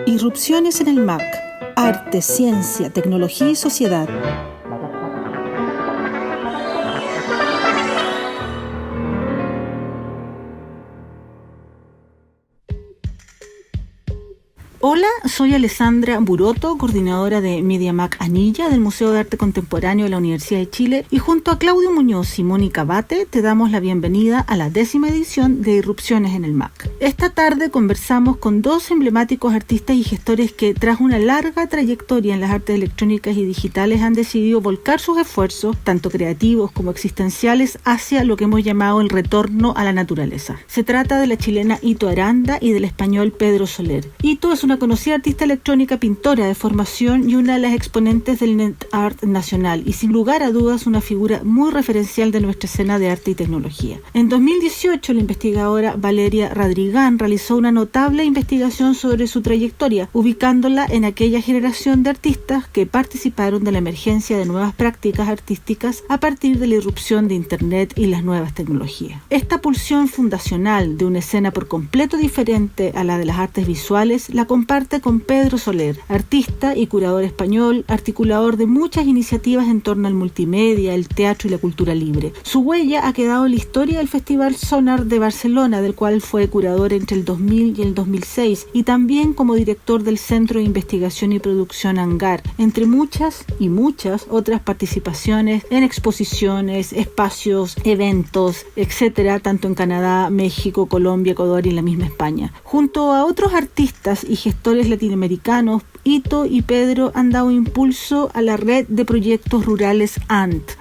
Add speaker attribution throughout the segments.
Speaker 1: Irrupciones en el MAC. Arte, ciencia, tecnología y sociedad. Hola, soy Alessandra Buroto, coordinadora de MediaMac Anilla del Museo de Arte Contemporáneo de la Universidad de Chile, y junto a Claudio Muñoz y Mónica Bate te damos la bienvenida a la 10ª edición de Irrupciones en el MAC. Esta tarde conversamos con dos emblemáticos artistas y gestores que, tras una larga trayectoria en las artes electrónicas y digitales, han decidido volcar sus esfuerzos, tanto creativos como existenciales, hacia lo que hemos llamado el retorno a la naturaleza. Se trata de la chilena Ito Aranda y del español Pedro Soler. Ito es una conocida artista electrónica, pintora de formación y una de las exponentes del net art nacional, y sin lugar a dudas una figura muy referencial de nuestra escena de arte y tecnología. En 2018 la investigadora Valeria Radrigán realizó una notable investigación sobre su trayectoria, ubicándola en aquella generación de artistas que participaron de la emergencia de nuevas prácticas artísticas a partir de la irrupción de Internet y las nuevas tecnologías. Esta pulsión fundacional de una escena por completo diferente a la de las artes visuales la comparte con Pedro Soler, artista y curador español, articulador de muchas iniciativas en torno al multimedia, el teatro y la cultura libre. Su huella ha quedado en la historia del Festival Sonar de Barcelona, del cual fue curador entre el 2000 y el 2006, y también como director del Centro de Investigación y Producción Hangar, entre muchas y muchas otras participaciones en exposiciones, espacios, eventos, etcétera, tanto en Canadá, México, Colombia, Ecuador y la misma España. Junto a otros artistas y gestores latinoamericanos, Ito y Pedro han dado impulso a la red de proyectos rurales ANT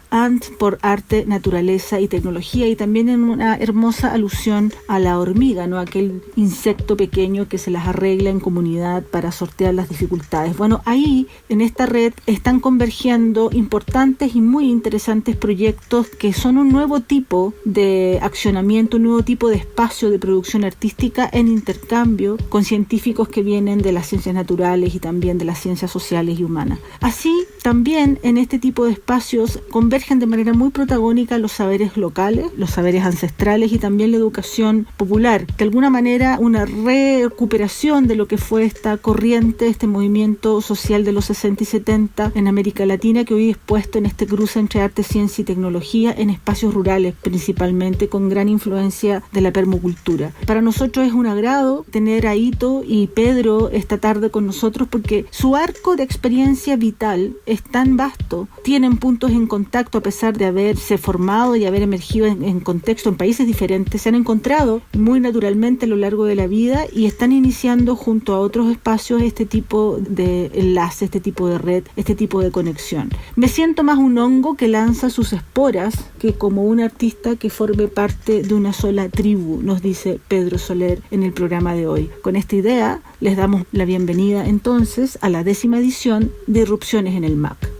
Speaker 1: por arte, naturaleza y tecnología, y también en una hermosa alusión a la hormiga, ¿no? Aquel insecto pequeño que se las arregla en comunidad para sortear las dificultades. Bueno, ahí en esta red están convergiendo importantes y muy interesantes proyectos que son un nuevo tipo de accionamiento, un nuevo tipo de espacio de producción artística en intercambio con científicos que vienen de las ciencias naturales y también de las ciencias sociales y humanas. Así, también en este tipo de espacios convergen de manera muy protagónica los saberes locales, los saberes ancestrales y también la educación popular. De alguna manera, una recuperación de lo que fue esta corriente, este movimiento social de los 60 y 70 en América Latina, que hoy es puesto en este cruce entre arte, ciencia y tecnología en espacios rurales, principalmente con gran influencia de la permacultura. Para nosotros es un agrado tener a Ito y Pedro esta tarde con nosotros, porque su arco de experiencia vital es tan vasto, tienen puntos en contacto a pesar de haberse formado y haber emergido en contexto en países diferentes, se han encontrado muy naturalmente a lo largo de la vida y están iniciando junto a otros espacios este tipo de enlace, este tipo de red, este tipo de conexión. Me siento más un hongo que lanza sus esporas que como un artista que forme parte de una sola tribu, nos dice Pedro Soler en el programa de hoy. Con esta idea les damos la bienvenida entonces a la 10ª edición de Irrupciones en el MAC.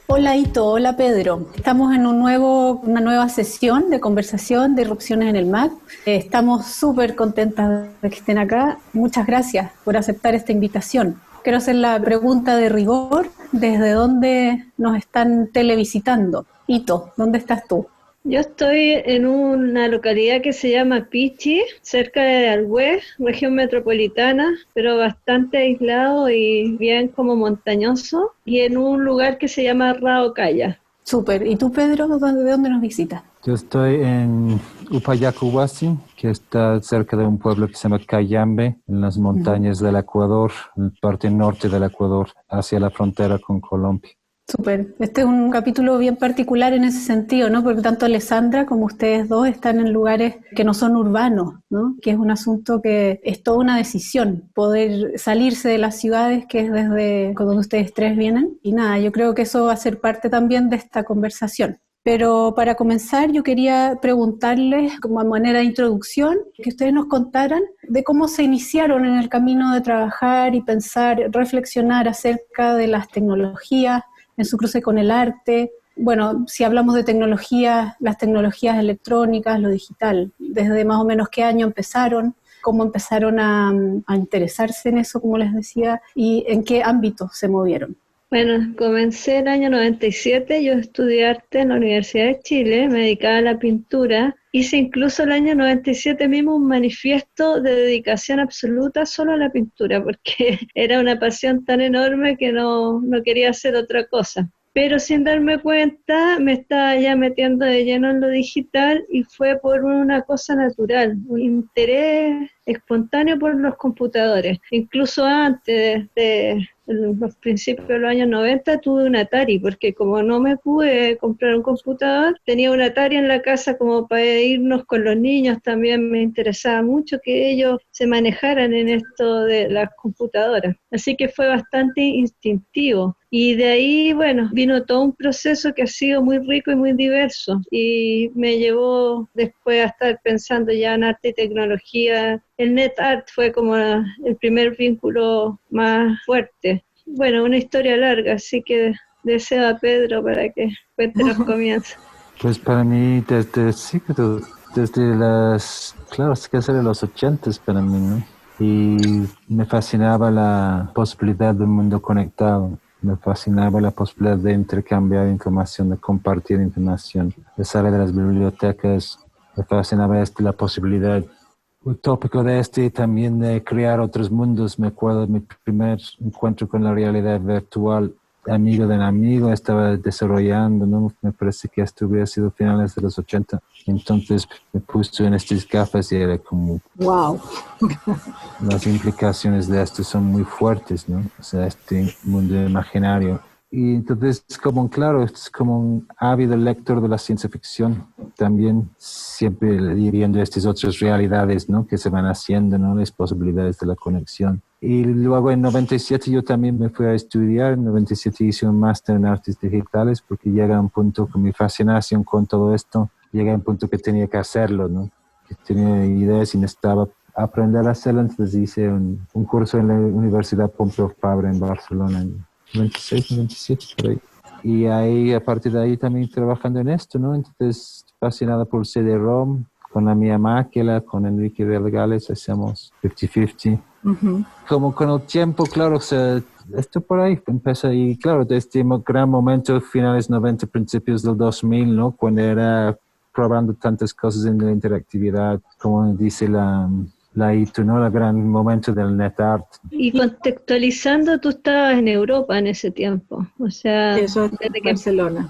Speaker 2: Hola Ito, hola Pedro. Estamos en una nueva sesión de conversación de Irrupciones en el MAC. Estamos súper contentas de que estén acá. Muchas gracias por aceptar esta invitación. Quiero hacer la pregunta de rigor. ¿Desde dónde nos están televisitando? Ito, ¿dónde estás tú?
Speaker 3: Yo estoy en una localidad que se llama Pichi, cerca de Alhué, región metropolitana, pero bastante aislado y bien como montañoso, y en un lugar que se llama Raocaya.
Speaker 2: Súper. ¿Y tú, Pedro, de dónde nos visitas?
Speaker 4: Yo estoy en Upayacuhuasi, que está cerca de un pueblo que se llama Cayambe, en las montañas del Ecuador, en la parte norte del Ecuador, hacia la frontera con Colombia.
Speaker 2: Súper. Este es un capítulo bien particular en ese sentido, ¿no? Porque tanto Alessandra como ustedes dos están en lugares que no son urbanos, ¿no? Que es un asunto que es toda una decisión, poder salirse de las ciudades, que es desde donde ustedes tres vienen. Y nada, yo creo que eso va a ser parte también de esta conversación. Pero para comenzar yo quería preguntarles, como a manera de introducción, que ustedes nos contaran de cómo se iniciaron en el camino de trabajar y pensar, reflexionar acerca de las tecnologías en su cruce con el arte. Bueno, si hablamos de tecnologías, las tecnologías electrónicas, lo digital, desde más o menos qué año empezaron, cómo empezaron a interesarse en eso, como les decía, y en qué ámbito se movieron.
Speaker 3: Bueno, comencé el año 97, yo estudié arte en la Universidad de Chile, me dedicaba a la pintura. Hice incluso el año 97 mismo un manifiesto de dedicación absoluta solo a la pintura, porque era una pasión tan enorme que no quería hacer otra cosa. Pero sin darme cuenta me estaba ya metiendo de lleno en lo digital y fue por una cosa natural, un interés espontáneo por los computadores. Incluso antes en los principios de los años 90 tuve un Atari, porque como no me pude comprar un computador, tenía un Atari en la casa como para irnos con los niños. También me interesaba mucho que ellos se manejaran en esto de las computadoras. Así que fue bastante instintivo. Y de ahí, bueno, vino todo un proceso que ha sido muy rico y muy diverso. Y me llevó después a estar pensando ya en arte y tecnología. El NetArt fue como el primer vínculo más fuerte. Bueno, una historia larga, así que deseo a Pedro para que cuente los comienzos.
Speaker 4: Pues para mí, desde claro, es que de los 80 para mí, ¿no? Y me fascinaba la posibilidad de un mundo conectado. Me fascinaba la posibilidad de intercambiar información, de compartir información, de salir de las bibliotecas. Me fascinaba la posibilidad utópico de también de crear otros mundos. Me acuerdo de mi primer encuentro con la realidad virtual. Amigo de un amigo estaba desarrollando, ¿no? Me parece que esto hubiera sido finales de los 80. Entonces me puse en estas gafas y era como...
Speaker 2: ¡Wow!
Speaker 4: Las implicaciones de esto son muy fuertes, ¿no? O sea, este mundo imaginario. Y entonces, como claro, es como un ávido lector de la ciencia ficción. También siempre viendo estas otras realidades, ¿no? Que se van haciendo, ¿no? Las posibilidades de la conexión. Y luego en 97 yo también me fui a estudiar. En 97 hice un máster en artes digitales porque llega un punto con mi fascinación con todo esto. Llega un punto que tenía que hacerlo, ¿no? Que tenía ideas y necesitaba aprender a hacerlo. Entonces hice un curso en la Universidad Pompeu Fabra en Barcelona en 96, 97 por ahí. Y ahí, a partir de ahí también trabajando en esto, ¿no? Entonces fascinado por CD-ROM, con la mía máquina, con Enrique Delgales, hacemos 50-50. Uh-huh. Como con el tiempo, claro, esto por ahí empieza y claro, de este gran momento, finales 90, principios del 2000, ¿no? Cuando era probando tantas cosas en la interactividad, como dice la ITU, ¿no? El gran momento del NetArt.
Speaker 3: Y contextualizando, tú estabas en Europa en ese tiempo, o sea,
Speaker 2: eso, desde Barcelona.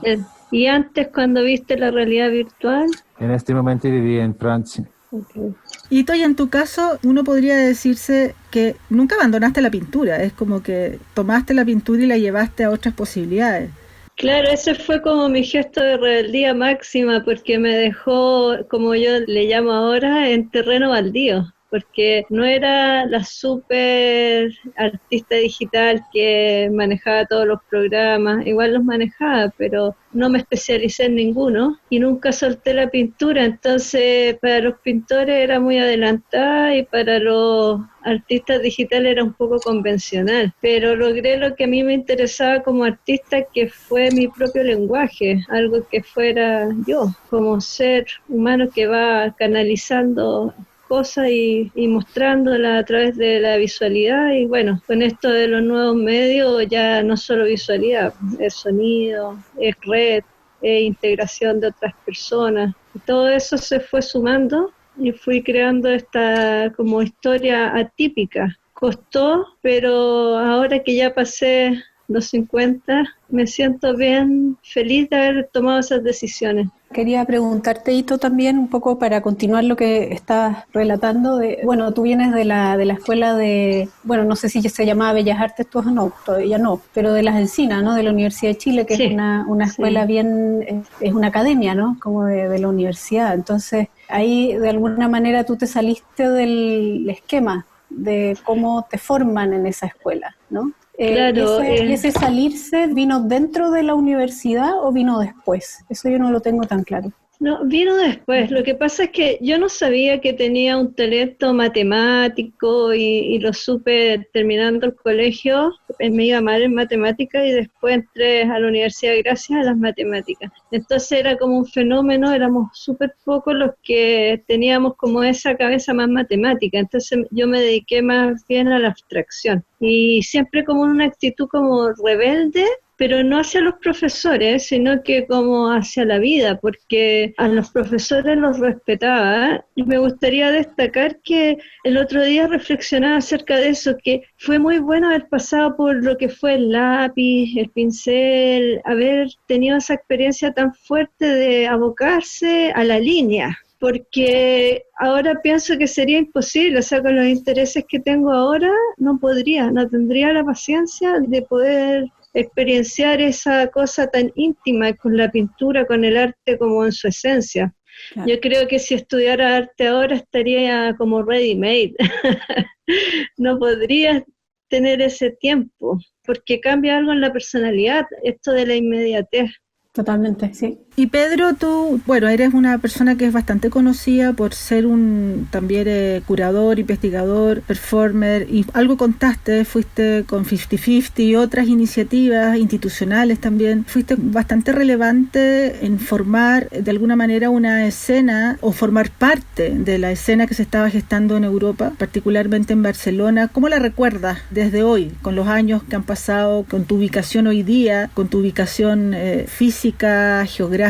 Speaker 3: ¿Y antes cuando viste la realidad virtual?
Speaker 4: En este momento vivía en Francia.
Speaker 1: Okay. Y Toya, en tu caso, uno podría decirse que nunca abandonaste la pintura, es como que tomaste la pintura y la llevaste a otras posibilidades.
Speaker 3: Claro, ese fue como mi gesto de rebeldía máxima, porque me dejó, como yo le llamo ahora, en terreno baldío, porque no era la súper artista digital que manejaba todos los programas, igual los manejaba, pero no me especialicé en ninguno y nunca solté la pintura. Entonces para los pintores era muy adelantada y para los artistas digitales era un poco convencional, pero logré lo que a mí me interesaba como artista, que fue mi propio lenguaje, algo que fuera yo, como ser humano que va canalizando cosas y mostrándola a través de la visualidad. Y bueno, con esto de los nuevos medios ya no solo visualidad, es sonido, es red, es integración de otras personas, y todo eso se fue sumando y fui creando esta como historia atípica. Costó, pero ahora que ya pasé los 50, me siento bien feliz de haber tomado esas decisiones.
Speaker 2: Quería preguntarte, Ito, también un poco para continuar lo que estás relatando. Bueno, tú vienes de la escuela de, bueno, no sé si se llamaba Bellas Artes, tú no, todavía no, pero de las Encinas, ¿no? De la Universidad de Chile, que sí, es una escuela sí, bien, es una academia, ¿no? Como de la universidad. Entonces, ahí de alguna manera tú te saliste del esquema de cómo te forman en esa escuela, ¿no?
Speaker 3: Claro,
Speaker 2: ¿Y ese salirse vino dentro de la universidad o vino después? Eso yo no lo tengo tan claro.
Speaker 3: No, vino después. Lo que pasa es que yo no sabía que tenía un talento matemático y lo supe terminando el colegio. Me iba mal en matemáticas y después entré a la universidad gracias a las matemáticas. Entonces era como un fenómeno, éramos súper pocos los que teníamos como esa cabeza más matemática. Entonces yo me dediqué más bien a la abstracción y siempre como una actitud como rebelde, pero no hacia los profesores, sino que como hacia la vida, porque a los profesores los respetaba. Y me gustaría destacar que el otro día reflexionaba acerca de eso, que fue muy bueno haber pasado por lo que fue el lápiz, el pincel, haber tenido esa experiencia tan fuerte de abocarse a la línea, porque ahora pienso que sería imposible, o sea, con los intereses que tengo ahora, no tendría la paciencia de poder experienciar esa cosa tan íntima con la pintura, con el arte como en su esencia. Claro. Yo creo que si estudiara arte ahora estaría como ready made. No podría tener ese tiempo, porque cambia algo en la personalidad, esto de la inmediatez.
Speaker 2: Totalmente, sí.
Speaker 1: Y Pedro, tú, bueno, eres una persona que es bastante conocida por ser un también curador, investigador, performer, y algo contaste, fuiste con 50-50 y otras iniciativas institucionales también. Fuiste bastante relevante en formar de alguna manera una escena o formar parte de la escena que se estaba gestando en Europa, particularmente en Barcelona. ¿Cómo la recuerdas desde hoy, con los años que han pasado, con tu ubicación hoy día, con tu ubicación física, geográfica,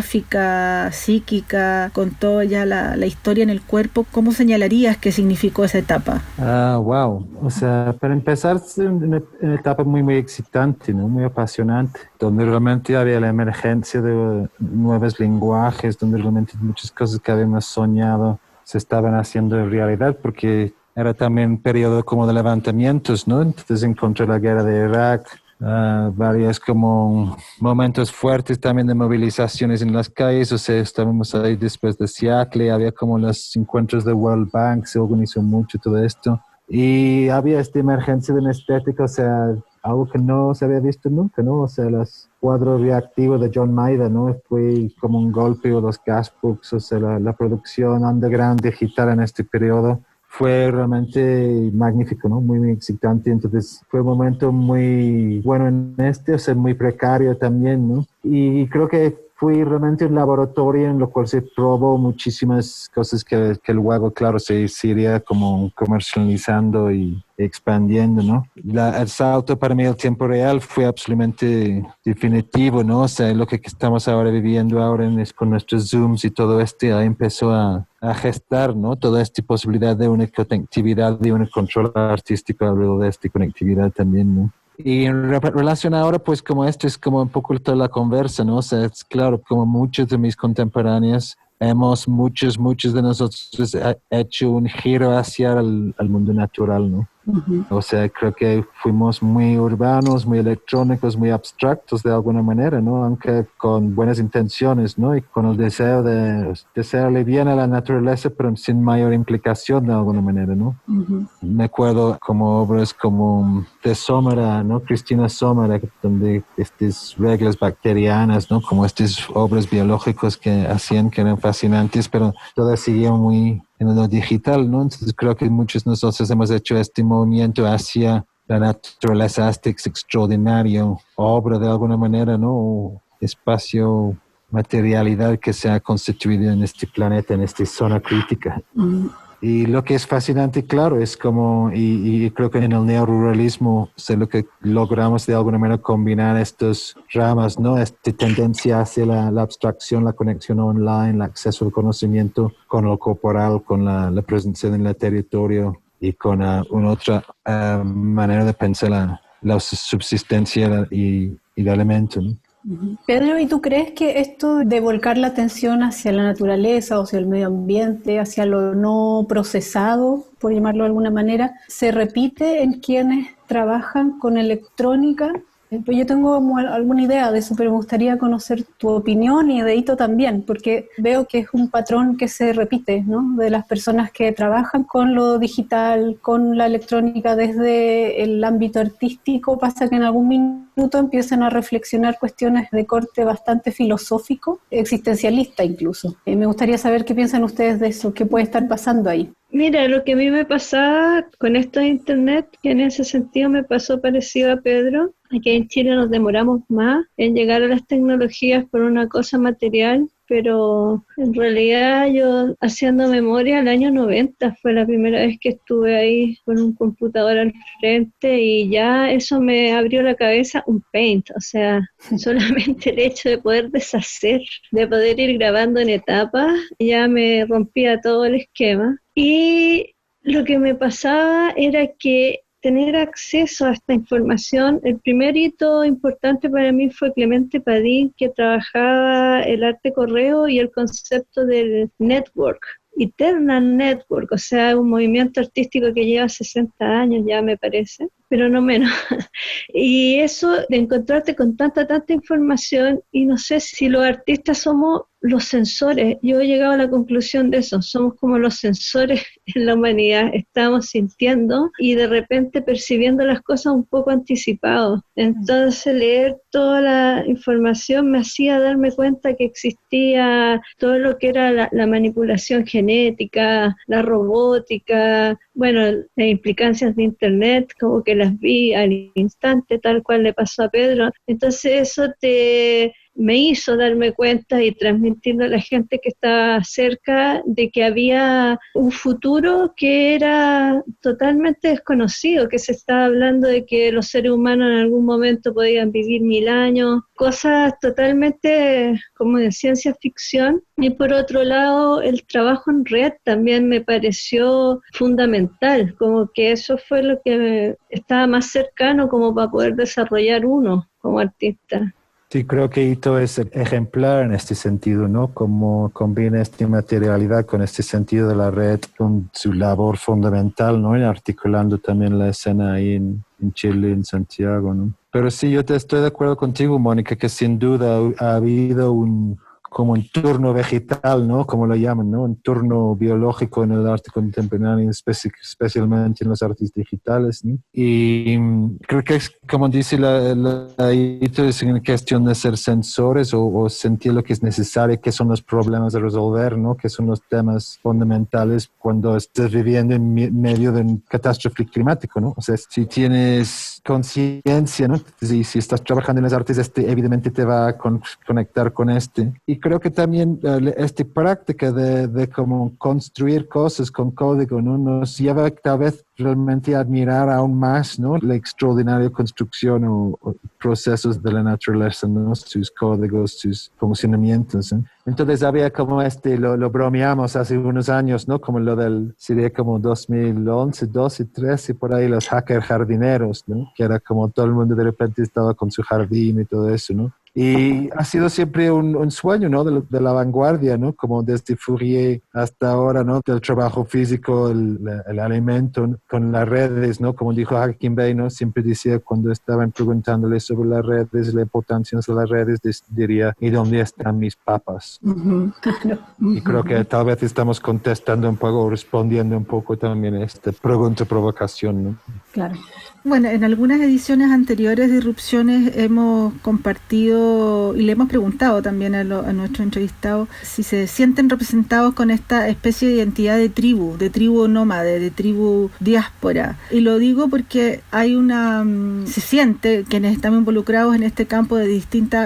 Speaker 1: psíquica, con toda ya la historia en el cuerpo? ¿Cómo señalarías que significó esa etapa?
Speaker 4: Wow. O sea, para empezar, es una etapa muy, muy excitante, ¿no? Muy apasionante, donde realmente había la emergencia de nuevos lenguajes, donde realmente muchas cosas que habíamos soñado se estaban haciendo realidad, porque era también un periodo como de levantamientos, ¿no? Entonces, en contra de la guerra de Irak, varios como momentos fuertes también de movilizaciones en las calles. O sea, estábamos ahí después de Seattle, había como los encuentros de World Bank, se organizó mucho todo esto, y había esta emergencia de una estética, o sea, algo que no se había visto nunca, ¿no? O sea, los cuadros reactivos de John Maida, ¿no? Fue como un golpe, o los gasbooks, o sea, la producción underground digital en este periodo fue realmente magnífico, ¿no? Muy, muy excitante. Entonces fue un momento muy bueno en o sea, muy precario también, ¿no? Y creo que fue realmente un laboratorio en lo cual se probó muchísimas cosas que luego, claro, se iría como comercializando y expandiendo, ¿no? El salto para mí al tiempo real fue absolutamente definitivo, ¿no? O sea, lo que estamos ahora viviendo ahora con nuestros Zooms y todo ahí empezó a gestar, ¿no? Toda esta posibilidad de una conectividad y un control artístico alrededor de esta conectividad también, ¿no? Y en relación ahora, pues como esto es como un poco toda la conversa, ¿no? O sea, es claro, como muchos de mis contemporáneos, muchos de nosotros hecho un giro hacia el mundo natural, ¿no? Uh-huh. O sea, creo que fuimos muy urbanos, muy electrónicos, muy abstractos de alguna manera, ¿no? Aunque con buenas intenciones, ¿no? Y con el deseo de desearle bien a la naturaleza, pero sin mayor implicación de alguna manera, ¿no? Uh-huh. Me acuerdo como obras como de Somera, ¿no? Cristina Somera, donde estas reglas bacterianas, ¿no? Como estas obras biológicas que hacían, que eran fascinantes, pero todas seguían muy en lo digital, ¿no? Entonces creo que muchos de nosotros hemos hecho este movimiento hacia la naturaleza, este extraordinario obra de alguna manera, ¿no? O espacio, materialidad que se ha constituido en este planeta, en esta zona crítica. Mm. Y lo que es fascinante, claro, es como, y creo que en el neoruralismo, lo que logramos de alguna manera combinar estas ramas, ¿no? Esta tendencia hacia la abstracción, la conexión online, el acceso al conocimiento con lo corporal, con la presencia en el territorio y con una otra manera de pensar la subsistencia y el elemento, ¿no?
Speaker 2: Pedro, ¿y tú crees que esto de volcar la atención hacia la naturaleza o hacia el medio ambiente, hacia lo no procesado, por llamarlo de alguna manera, se repite en quienes trabajan con electrónica Pues yo tengo como alguna idea de eso, pero me gustaría conocer tu opinión y de Ito también, porque veo que es un patrón que se repite, ¿no? De las personas que trabajan con lo digital, con la electrónica desde el ámbito artístico, pasa que en algún minuto empiezan a reflexionar cuestiones de corte bastante filosófico, existencialista incluso. Me gustaría saber qué piensan ustedes de eso, qué puede estar pasando ahí.
Speaker 3: Mira, lo que a mí me pasaba con esto de internet, que en ese sentido me pasó parecido a Pedro, aquí en Chile nos demoramos más en llegar a las tecnologías por una cosa material, pero en realidad yo haciendo memoria, el año 90 fue la primera vez que estuve ahí con un computador al frente y ya eso me abrió la cabeza un Paint, o sea, solamente el hecho de poder deshacer, de poder ir grabando en etapas, ya me rompía todo el esquema. Y lo que me pasaba era que tener acceso a esta información, el primer hito importante para mí fue Clemente Padín, que trabajaba el arte correo y el concepto del network, Eternal Network, o sea, un movimiento artístico que lleva 60 años ya me parece, pero no menos. Y eso de encontrarte con tanta información, y no sé si los artistas somos los sensores, yo he llegado a la conclusión de eso, somos como los sensores en la humanidad, estamos sintiendo y de repente percibiendo las cosas un poco anticipados. Entonces leer toda la información me hacía darme cuenta que existía todo lo que era la manipulación genética, la robótica, bueno, las implicancias de internet, como que las vi al instante, tal cual le pasó a Pedro. Entonces eso me hizo darme cuenta y transmitirle a la gente que estaba cerca de que había un futuro que era totalmente desconocido, que se estaba hablando de que los seres humanos en algún momento podían vivir 1000 años, cosas totalmente como de ciencia ficción. Y por otro lado, el trabajo en red también me pareció fundamental, como que eso fue lo que estaba más cercano como para poder desarrollar uno como artista.
Speaker 4: Sí, creo que Ito es ejemplar en este sentido, ¿no? Como combina esta materialidad con este sentido de la red, con su labor fundamental, ¿no? Y articulando también la escena ahí en Chile, en Santiago, ¿no? Pero sí, yo estoy de acuerdo contigo, Mónica, que sin duda ha habido como un turno vegetal, ¿no? Como lo llaman, ¿no? Un turno biológico en el arte contemporáneo, especialmente en los artes digitales, ¿no? Y creo que es, como dice Ito, es una cuestión de ser sensores o sentir lo que es necesario, qué son los problemas a resolver, ¿no? Qué son los temas fundamentales cuando estás viviendo en medio de un catástrofe climático, ¿no? O sea, si tienes conciencia, ¿no? Si estás trabajando en las artes, evidentemente te va a conectar con Y creo que también esta práctica de como construir cosas con código, ¿no? Nos lleva tal vez realmente a admirar aún más, ¿no? La extraordinaria construcción o procesos de la naturaleza, ¿no? Sus códigos, sus funcionamientos, ¿eh? Entonces había como lo bromeamos hace unos años, ¿no? Como sería como 2011, 12, 13, por ahí, los hackers jardineros, ¿no? Que era como todo el mundo de repente estaba con su jardín y todo eso, ¿no? Y ha sido siempre un sueño, ¿no? De la vanguardia, ¿no? Como desde Fourier hasta ahora, ¿no? Del trabajo físico, el alimento con las redes, ¿no? Como dijo Hakim Bey, ¿no? Siempre decía cuando estaban preguntándole sobre las redes, la importancia de las redes, diría, ¿y dónde están mis papas? Y creo que tal vez estamos contestando un poco, respondiendo un poco también a esta pregunta-provocación, ¿no?
Speaker 1: Claro. Bueno, en algunas ediciones anteriores de Irrupciones hemos compartido y le hemos preguntado también a nuestros entrevistados si se sienten representados con esta especie de identidad de tribu nómade, de tribu diáspora. Y lo digo porque hay se siente quienes están involucrados en este campo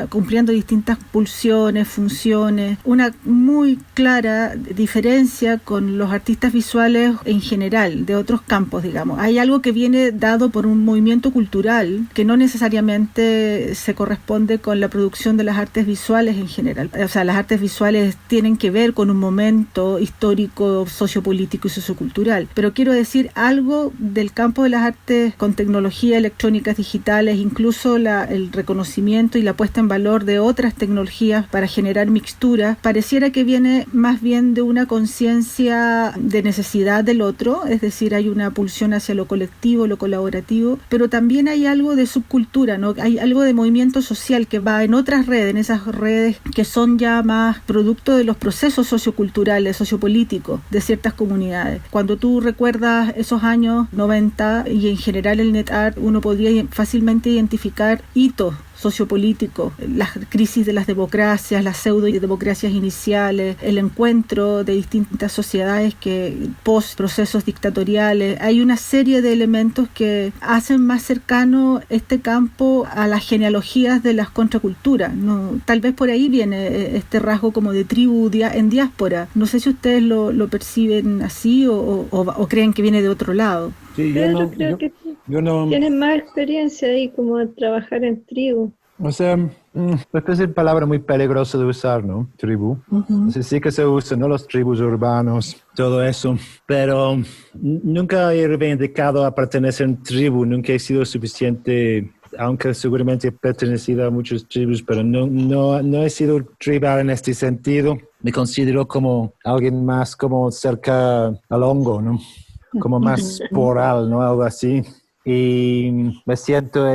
Speaker 1: cumpliendo distintas pulsiones, funciones, una muy clara diferencia con los artistas visuales en general, de otros campos, digamos. Hay algo que viene dado por un movimiento cultural que no necesariamente se corresponde con la producción de las artes visuales en general. O sea, las artes visuales tienen que ver con un momento histórico, sociopolítico y sociocultural. Pero quiero decir algo del campo de las artes con tecnología, electrónicas digitales, incluso el reconocimiento y la puesta en valor de otras tecnologías para generar mixturas, pareciera que viene más bien de una conciencia de necesidad del otro, es decir, hay una pulsión hacia lo colectivo, lo colaborativo, pero también hay algo de subcultura, ¿no? Hay algo de movimiento social que va en otras redes, en esas redes que son ya más producto de los procesos socioculturales, sociopolíticos de ciertas comunidades. Cuando tú recuerdas esos años 90 y en general el NetArt, uno podría fácilmente identificar hitos sociopolíticos, las crisis de las democracias, las pseudo-democracias iniciales, el encuentro de distintas sociedades que post procesos dictatoriales. Hay una serie de elementos que hacen más cercano este campo a las genealogías de las contraculturas, ¿no? Tal vez por ahí viene este rasgo como de tribu en diáspora. No sé si ustedes lo perciben así o creen que viene de otro lado.
Speaker 4: Sí,
Speaker 3: Creo que tienen más experiencia ahí como de trabajar en tribu.
Speaker 4: O sea, esta es una palabra muy peligrosa de usar, ¿no? Tribu. O sea, sí que se usan, ¿no? Los tribus urbanos, todo eso. Pero nunca he reivindicado a pertenecer a una tribu. Nunca he sido suficiente, aunque seguramente he pertenecido a muchas tribus, pero no he sido tribal en este sentido. Me considero como alguien más como cerca al hongo, ¿no? Como más sporal, ¿no? Algo así. Y me siento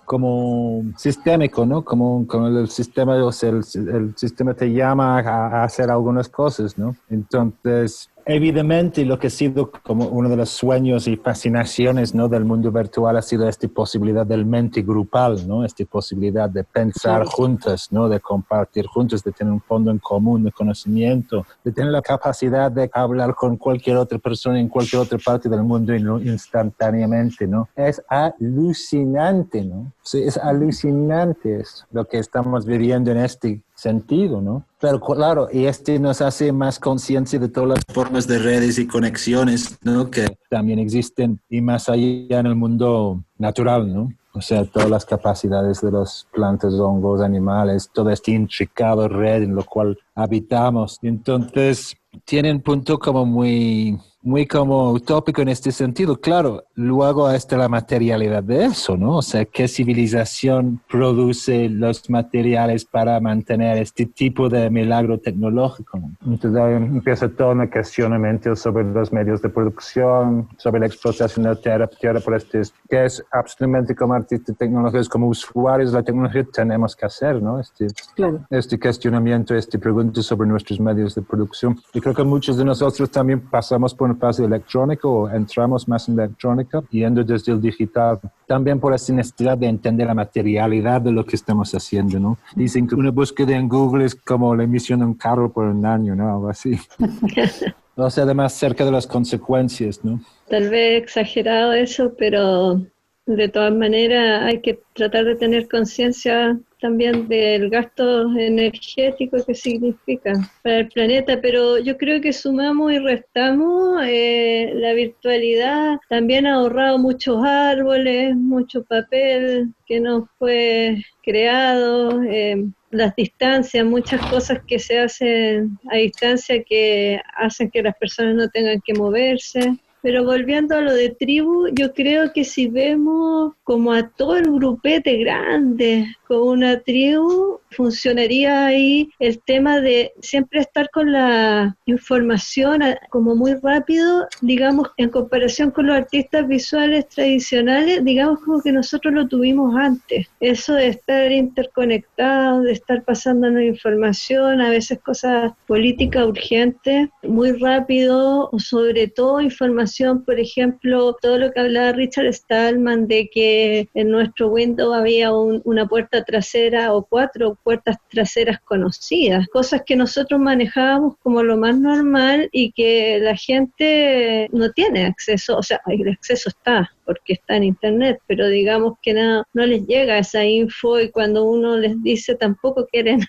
Speaker 4: como sistémico, ¿no? Como el sistema, o sea, el sistema te llama a hacer algunas cosas, ¿no? Entonces, evidentemente lo que ha sido como uno de los sueños y fascinaciones, ¿no? del mundo virtual ha sido esta posibilidad del mente grupal, ¿no? Esta posibilidad de pensar juntos, ¿no? De compartir juntos, de tener un fondo en común de conocimiento, de tener la capacidad de hablar con cualquier otra persona en cualquier otra parte del mundo instantáneamente, ¿no? Es alucinante, ¿no? Sí, es alucinante eso, lo que estamos viviendo en este sentido, ¿no? Pero claro, y nos hace más conciencia de todas las formas de redes y conexiones, ¿no? Que también existen y más allá en el mundo natural, ¿no? O sea, todas las capacidades de las plantas, hongos, animales, todo este intricado red en lo cual habitamos. Entonces, tiene un punto como muy como utópico en este sentido. Claro, luego está la materialidad de eso, ¿no? O sea, ¿qué civilización produce los materiales para mantener este tipo de milagro tecnológico? Entonces ahí empieza todo un cuestionamiento sobre los medios de producción, sobre la explotación de la tierra por que es absolutamente como artistas tecnológicos, como usuarios de la tecnología tenemos que hacer, ¿no? Este cuestionamiento, pregunta sobre nuestros medios de producción. Y creo que muchos de nosotros también pasamos por una fase electrónica o entramos más en la electrónica yendo desde el digital. También por esa necesidad de entender la materialidad de lo que estamos haciendo, ¿no? Dicen que una búsqueda en Google es como la emisión de un carro por un año, ¿no? Algo así. O sea, además cerca de las consecuencias, ¿no?
Speaker 3: Tal vez exagerado eso, pero de todas maneras hay que tratar de tener conciencia también del gasto energético que significa para el planeta, pero yo creo que sumamos y restamos, la virtualidad también ha ahorrado muchos árboles, mucho papel que no fue creado, las distancias, muchas cosas que se hacen a distancia que hacen que las personas no tengan que moverse. Pero volviendo a lo de tribu, yo creo que si vemos como a todo el grupete grande con una tribu, funcionaría ahí el tema de siempre estar con la información como muy rápido, digamos, en comparación con los artistas visuales tradicionales, digamos como que nosotros lo tuvimos antes. Eso de estar interconectados, de estar pasándonos información, a veces cosas políticas urgentes, muy rápido, o sobre todo información, por ejemplo, todo lo que hablaba Richard Stallman de que en nuestro Windows había una puerta trasera o 4 puertas traseras conocidas, cosas que nosotros manejábamos como lo más normal y que la gente no tiene acceso, o sea, el acceso está, porque está en internet, pero digamos que no les llega esa info y cuando uno les dice tampoco quieren.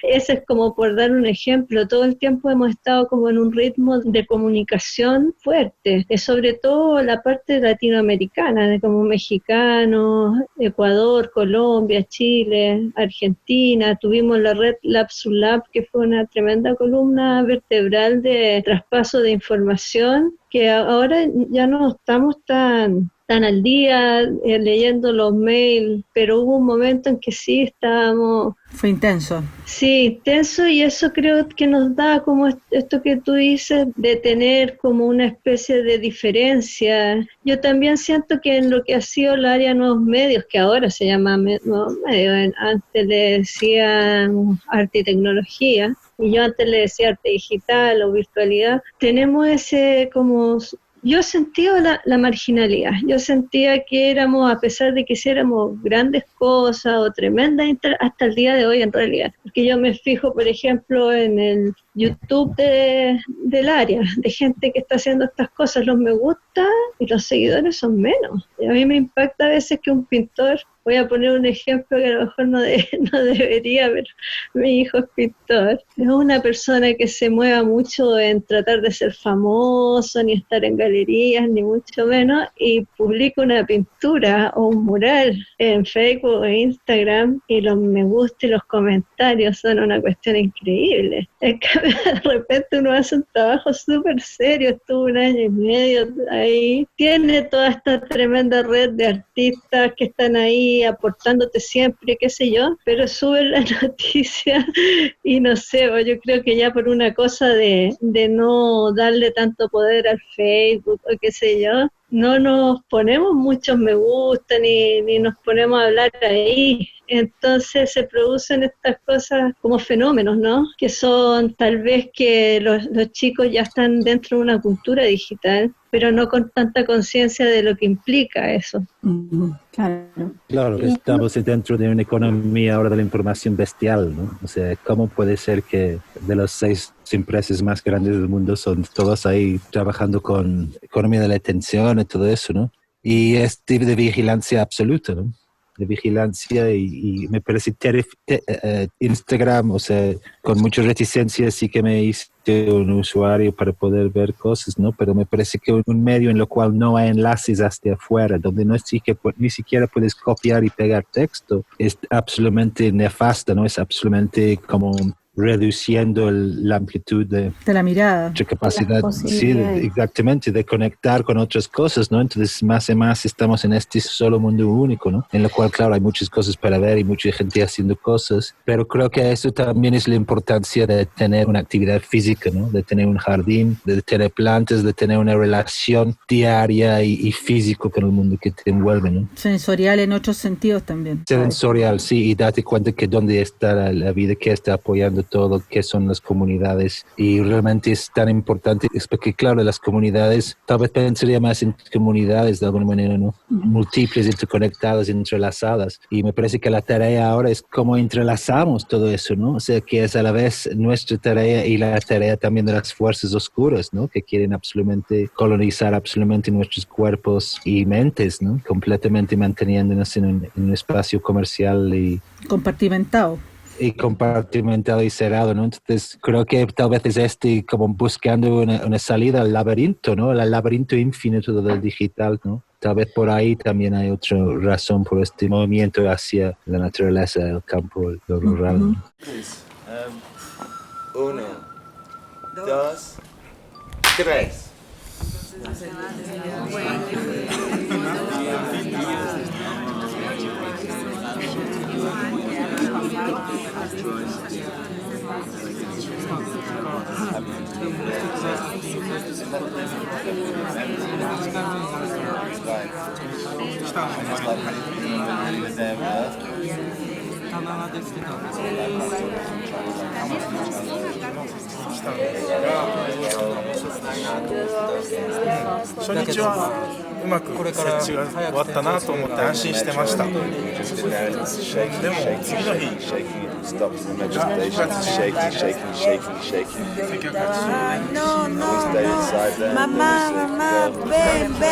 Speaker 3: Ese es como por dar un ejemplo, todo el tiempo hemos estado como en un ritmo de comunicación fuerte, sobre todo la parte latinoamericana, de como mexicanos, Ecuador, Colombia, Chile, Argentina, tuvimos la red LabSulab, que fue una tremenda columna vertebral de traspaso de información, que ahora ya no estamos tan al día leyendo los mails, pero hubo un momento en que sí estábamos...
Speaker 1: Fue intenso.
Speaker 3: Sí, intenso, y eso creo que nos da como esto que tú dices, de tener como una especie de diferencia. Yo también siento que en lo que ha sido el área nuevos medios, que ahora se llama nuevos medios, antes le decían arte y tecnología, y yo antes le decía arte digital o virtualidad, tenemos ese como... Yo sentía la marginalidad, yo sentía que éramos, a pesar de que hiciéramos grandes cosas o tremendas, hasta el día de hoy en realidad, porque yo me fijo, por ejemplo, en el YouTube del área, de gente que está haciendo estas cosas, los me gusta y los seguidores son menos. Y a mí me impacta a veces que un pintor, voy a poner un ejemplo que a lo mejor no debería, pero mi hijo es pintor, es una persona que se mueva mucho en tratar de ser famoso, ni estar en galerías, ni mucho menos, y publica una pintura o un mural en Facebook o Instagram, y los me gusta y los comentarios son una cuestión increíble. En cambio, de repente uno hace un trabajo súper serio, estuvo 1 año y medio ahí, tiene toda esta tremenda red de artistas que están ahí aportándote siempre, qué sé yo, pero sube la noticia y no sé, yo creo que ya por una cosa de no darle tanto poder al Facebook o qué sé yo, no nos ponemos muchos me gusta ni nos ponemos a hablar ahí. Entonces se producen estas cosas como fenómenos, ¿no? Que son tal vez que los chicos ya están dentro de una cultura digital, pero no con tanta conciencia de lo que implica eso.
Speaker 4: Claro, estamos dentro de una economía ahora de la información bestial, ¿no? O sea, ¿cómo puede ser que de las 6 empresas más grandes del mundo son todos ahí trabajando con economía de la atención y todo eso, ¿no? Y es tipo de vigilancia absoluta, ¿no? De vigilancia y me parece Instagram, o sea, con mucha reticencia sí que me hice un usuario para poder ver cosas, ¿no? Pero me parece que un medio en lo cual no hay enlaces hacia afuera, donde ni siquiera puedes copiar y pegar texto, es absolutamente nefasta, ¿no? Es absolutamente como reduciendo la amplitud de
Speaker 1: la mirada,
Speaker 4: nuestra capacidad, sí, exactamente, de conectar con otras cosas, ¿no? Entonces, más y más estamos en este solo mundo único, ¿no? En lo cual, claro, hay muchas cosas para ver y mucha gente haciendo cosas, pero creo que eso también es la importancia de tener una actividad física, ¿no? De tener un jardín, de tener plantas, de tener una relación diaria y físico con el mundo que te envuelve, ¿no?
Speaker 1: Sensorial en otros sentidos también.
Speaker 4: Sensorial, sí, y date cuenta que dónde está la vida que está apoyando todo, qué son las comunidades, y realmente es tan importante, es porque claro, las comunidades, tal vez pensaría más en comunidades de alguna manera, ¿no? Múltiples, interconectadas, entrelazadas, y me parece que la tarea ahora es cómo entrelazamos todo eso, ¿no? O sea, que es a la vez nuestra tarea y la tarea también de las fuerzas oscuras, ¿no? Que quieren absolutamente colonizar absolutamente nuestros cuerpos y mentes, ¿no? Completamente manteniéndonos en un espacio comercial y
Speaker 1: compartimentado
Speaker 4: y cerrado, ¿no? Entonces creo que tal vez es como buscando una salida al laberinto, ¿no? Al laberinto infinito del digital, ¿no? Tal vez por ahí también hay otra razón por este movimiento hacia la naturaleza, el campo, lo rural, ¿no?
Speaker 5: 1, 2, 3.
Speaker 6: Konnichiwa. うまく設置が終わったなと思って安心してました。でも次の日
Speaker 7: No, no, no. Mamá, mamá, ven, ven.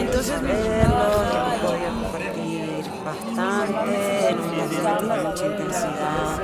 Speaker 7: Entonces podía compartir bastante, en un momento de mucha intensidad.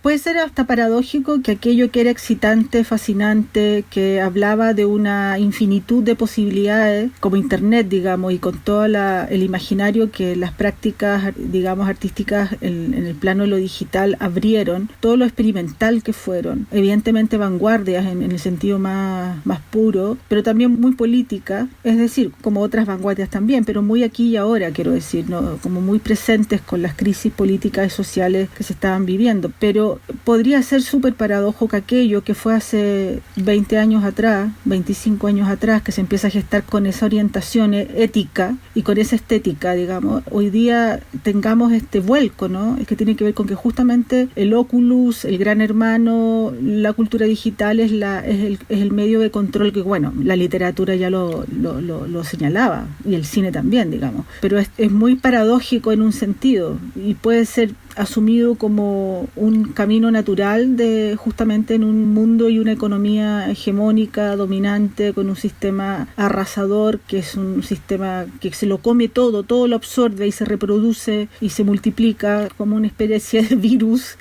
Speaker 1: Puede ser hasta paradójico que aquello que era excitante, fascinante, que hablaba de una infinitud de posibilidades, como Internet, digamos, y con todo el imaginario que las prácticas, digamos, artísticas en el plano de lo digital abrieron, todo lo experimental que fueron, evidentemente vanguardias en el sentido más puro, pero también muy política, es decir, como otras vanguardias también, pero muy aquí y ahora, quiero decir, ¿no? Como muy presentes con las crisis políticas y sociales que se estaban viviendo, pero podría ser súper paradójico aquello que fue hace 20 años atrás, 25 años atrás, que se empieza a gestar con esa orientación ética y con esa estética, digamos. Hoy día tengamos este vuelco, ¿no? Es que tiene que ver con que justamente el Oculus, el Gran Hermano, la cultura digital es el medio de control que, bueno, la literatura ya lo señalaba y el cine también, digamos. Pero es muy paradójico en un sentido y puede ser asumido como un camino natural de justamente en un mundo y una economía hegemónica, dominante, con un sistema arrasador, que es un sistema que se lo come todo lo absorbe y se reproduce y se multiplica como una especie de virus,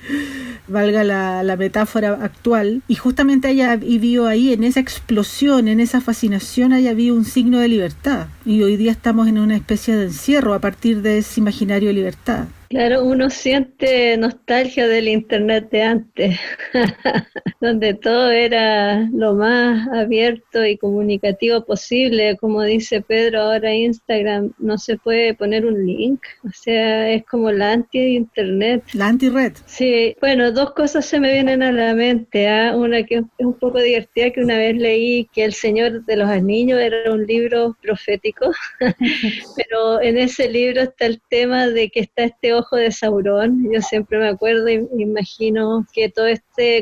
Speaker 1: valga la metáfora actual, y justamente haya habido ahí, en esa explosión, en esa fascinación, haya habido un signo de libertad, y hoy día estamos en una especie de encierro a partir de ese imaginario de libertad.
Speaker 3: Claro, uno siente nostalgia del internet de antes, donde todo era lo más abierto y comunicativo posible. Como dice Pedro, ahora Instagram no se puede poner un link, o sea, es como la anti-internet.
Speaker 1: La anti-red.
Speaker 3: Sí, bueno, dos cosas se me vienen a la mente, ¿eh? Una que es un poco divertida, que una vez leí que El Señor de los Anillos era un libro profético, pero en ese libro está el tema de que está este ojo de Saurón. Yo siempre me acuerdo y imagino que todo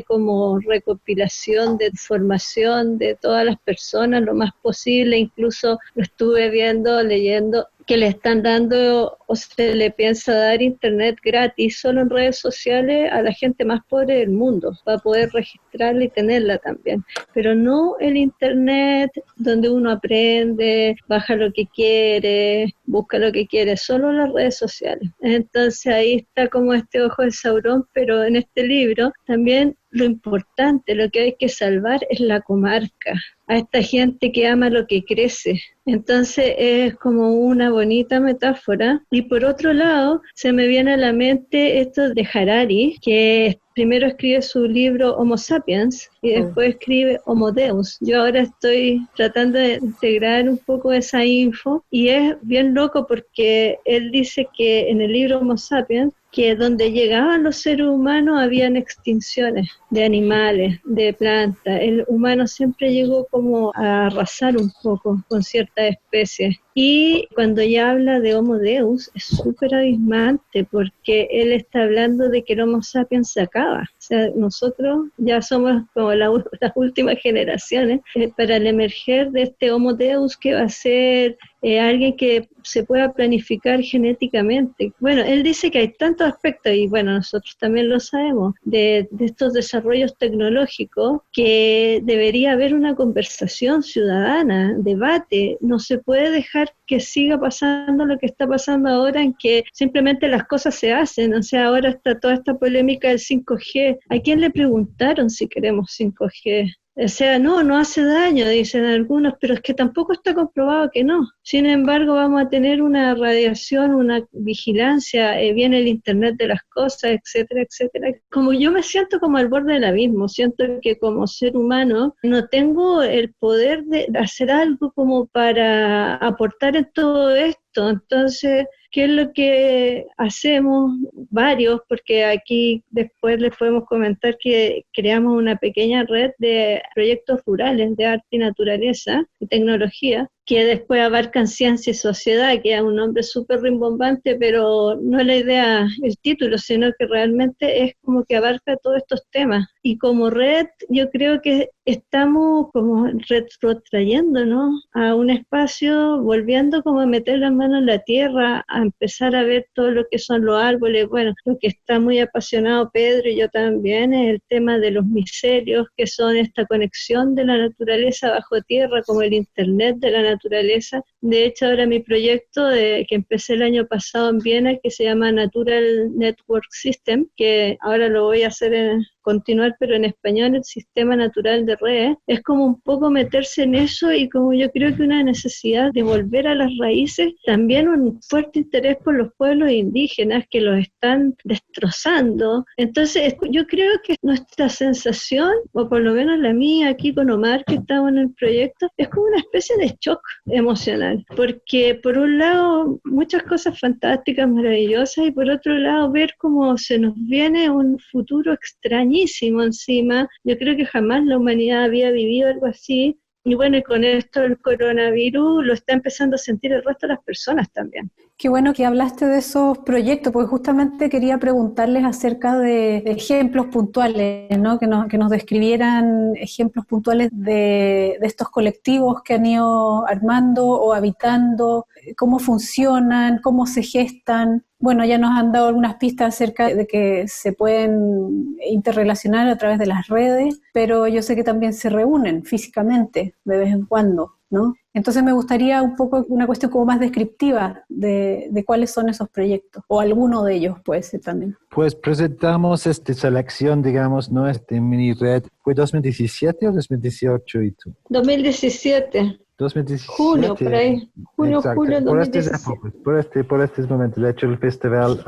Speaker 3: como recopilación de información de todas las personas, lo más posible, incluso lo estuve viendo, leyendo, que le están dando o se le piensa dar internet gratis solo en redes sociales a la gente más pobre del mundo para poder registrarla y tenerla también, pero no el internet donde uno aprende, baja lo que quiere, busca lo que quiere, solo las redes sociales. Entonces ahí está como este ojo de Saurón, pero en este libro también lo importante, lo que hay que salvar es la comarca, a esta gente que ama lo que crece. Entonces es como una bonita metáfora. Y por otro lado, se me viene a la mente esto de Harari, que primero escribe su libro Homo Sapiens y después escribe Homo Deus. Yo ahora estoy tratando de integrar un poco esa info y es bien loco porque él dice que en el libro Homo Sapiens que donde llegaban los seres humanos habían extinciones de animales, de plantas. El humano siempre llegó como a arrasar un poco con ciertas especies. Y cuando ya habla de Homo Deus es súper abismante porque él está hablando de que el Homo sapiens se acaba. O sea, nosotros ya somos como las últimas generaciones para el emerger de este Homo Deus que va a ser alguien que se pueda planificar genéticamente. Bueno, él dice que hay tantos aspectos, y bueno, nosotros también lo sabemos, de estos desarrollos tecnológicos, que debería haber una conversación ciudadana, debate. No se puede dejar que siga pasando lo que está pasando ahora, en que simplemente las cosas se hacen. O sea, ahora está toda esta polémica del 5G. ¿A quién le preguntaron si queremos 5G? O sea, no hace daño, dicen algunos, pero es que tampoco está comprobado que no. Sin embargo, vamos a tener una radiación, una vigilancia, viene el Internet de las cosas, etcétera, etcétera. Como yo me siento como al borde del abismo, siento que como ser humano no tengo el poder de hacer algo como para aportar en todo esto. Entonces, ¿qué es lo que hacemos? Varios, porque aquí después les podemos comentar que creamos una pequeña red de proyectos rurales de arte y naturaleza y tecnología, que después abarcan ciencia y sociedad, que es un nombre súper rimbombante, pero no es la idea, el título, sino que realmente es como que abarca todos estos temas. Y como red, yo creo que estamos como retrotrayéndonos a un espacio, volviendo como a meter las manos en la tierra, a empezar a ver todo lo que son los árboles. Bueno, lo que está muy apasionado Pedro y yo también es el tema de los micelios, que son esta conexión de la naturaleza bajo tierra, como el internet de la naturaleza. De hecho, ahora mi proyecto que empecé el año pasado en Viena, que se llama Natural Network System, que ahora lo voy a hacer continuar, pero en español, el sistema natural de redes, es como un poco meterse en eso, y como yo creo que una necesidad de volver a las raíces, también un fuerte interés por los pueblos indígenas que los están destrozando. Entonces yo creo que nuestra sensación, o por lo menos la mía aquí con Omar, que estamos en el proyecto, es como una especie de shock emocional, porque por un lado muchas cosas fantásticas, maravillosas, y por otro lado ver cómo se nos viene un futuro extrañísimo encima. Yo creo que jamás la humanidad había vivido algo así, y bueno, y con esto el coronavirus lo está empezando a sentir el resto de las personas también.
Speaker 2: Qué bueno que hablaste de esos proyectos, porque justamente quería preguntarles acerca de ejemplos puntuales, ¿no? Que nos describieran ejemplos puntuales de estos colectivos que han ido armando o habitando, cómo funcionan, cómo se gestan. Bueno, ya nos han dado algunas pistas acerca de que se pueden interrelacionar a través de las redes, pero yo sé que también se reúnen físicamente de vez en cuando, ¿no? Entonces me gustaría un poco una cuestión como más descriptiva de cuáles son esos proyectos, o alguno de ellos puede ser también.
Speaker 4: Pues presentamos esta selección, digamos, ¿no? Mini red. ¿Fue 2017 o 2018? ¿Y tú?
Speaker 3: 2017.
Speaker 4: 2017.
Speaker 3: Junio, por ahí. Junio,
Speaker 4: exacto.
Speaker 3: julio
Speaker 4: 2017. Por estos momentos. De hecho, el festival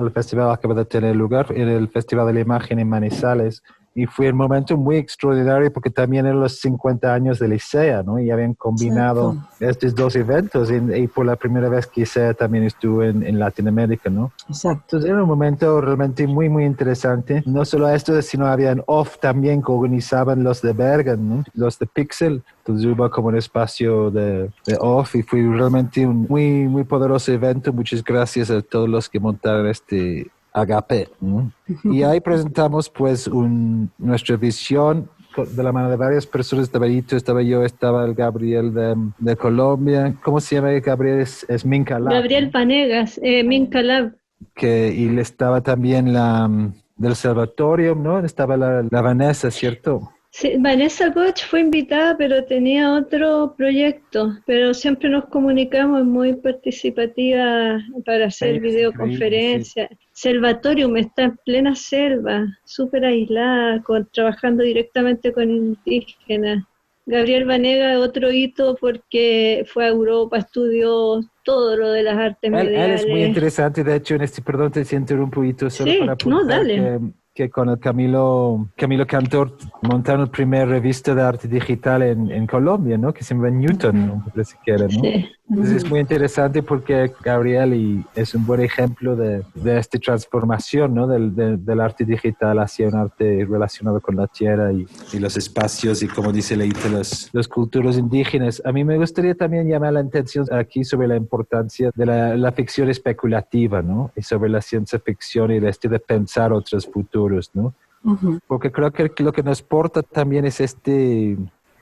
Speaker 4: acaba de tener lugar en el Festival de la Imagen en Manizales, y fue un momento muy extraordinario porque también eran los 50 años de ISEA, ¿no? Y habían combinado estos dos eventos, y por la primera vez que ISEA también estuvo en Latinoamérica, ¿no?
Speaker 1: Exacto.
Speaker 4: Entonces era un momento realmente muy, muy interesante. No solo esto, sino habían OFF también que organizaban los de Bergen, ¿no? Los de Pixel. Entonces hubo como un espacio de OFF, y fue realmente un muy, muy poderoso evento. Muchas gracias a todos los que montaron este Agape, ¿no? Y ahí presentamos pues nuestra visión de la mano de varias personas. Estaba yo, estaba el Gabriel de Colombia. ¿Cómo se llama Gabriel? Es Minca Lab.
Speaker 3: Gabriel Vanegas, Minca Lab.
Speaker 4: Y le estaba también la del Salvatorium, ¿no? Estaba la Vanessa, ¿cierto?
Speaker 3: Sí, Vanessa Koch fue invitada, pero tenía otro proyecto, pero siempre nos comunicamos, es muy participativa para hacer videoconferencias. Sí. Salvatorium está en plena selva, súper aislada, trabajando directamente con indígenas. Gabriel Vanega, otro hito porque fue a Europa, estudió todo lo de las artes mediales.
Speaker 4: Él es muy interesante, de hecho, perdón, te interrumpo un poquito solo para apuntar.
Speaker 3: No, dale.
Speaker 4: Que con el Camilo Cantor montaron la primera revista de arte digital en Colombia, ¿no? Que se llama Newton, ¿no? Si quieren, ¿no?
Speaker 3: Sí.
Speaker 4: Entonces es muy interesante porque Gabriel es un buen ejemplo de esta transformación, ¿no? Del arte digital hacia un arte relacionado con la tierra y los espacios, y como dice Leite, las culturas indígenas. A mí me gustaría también llamar la atención aquí sobre la importancia de la ficción especulativa, ¿no? Y sobre la ciencia ficción y de pensar otros futuros, ¿no? Uh-huh. Porque creo que lo que nos porta también es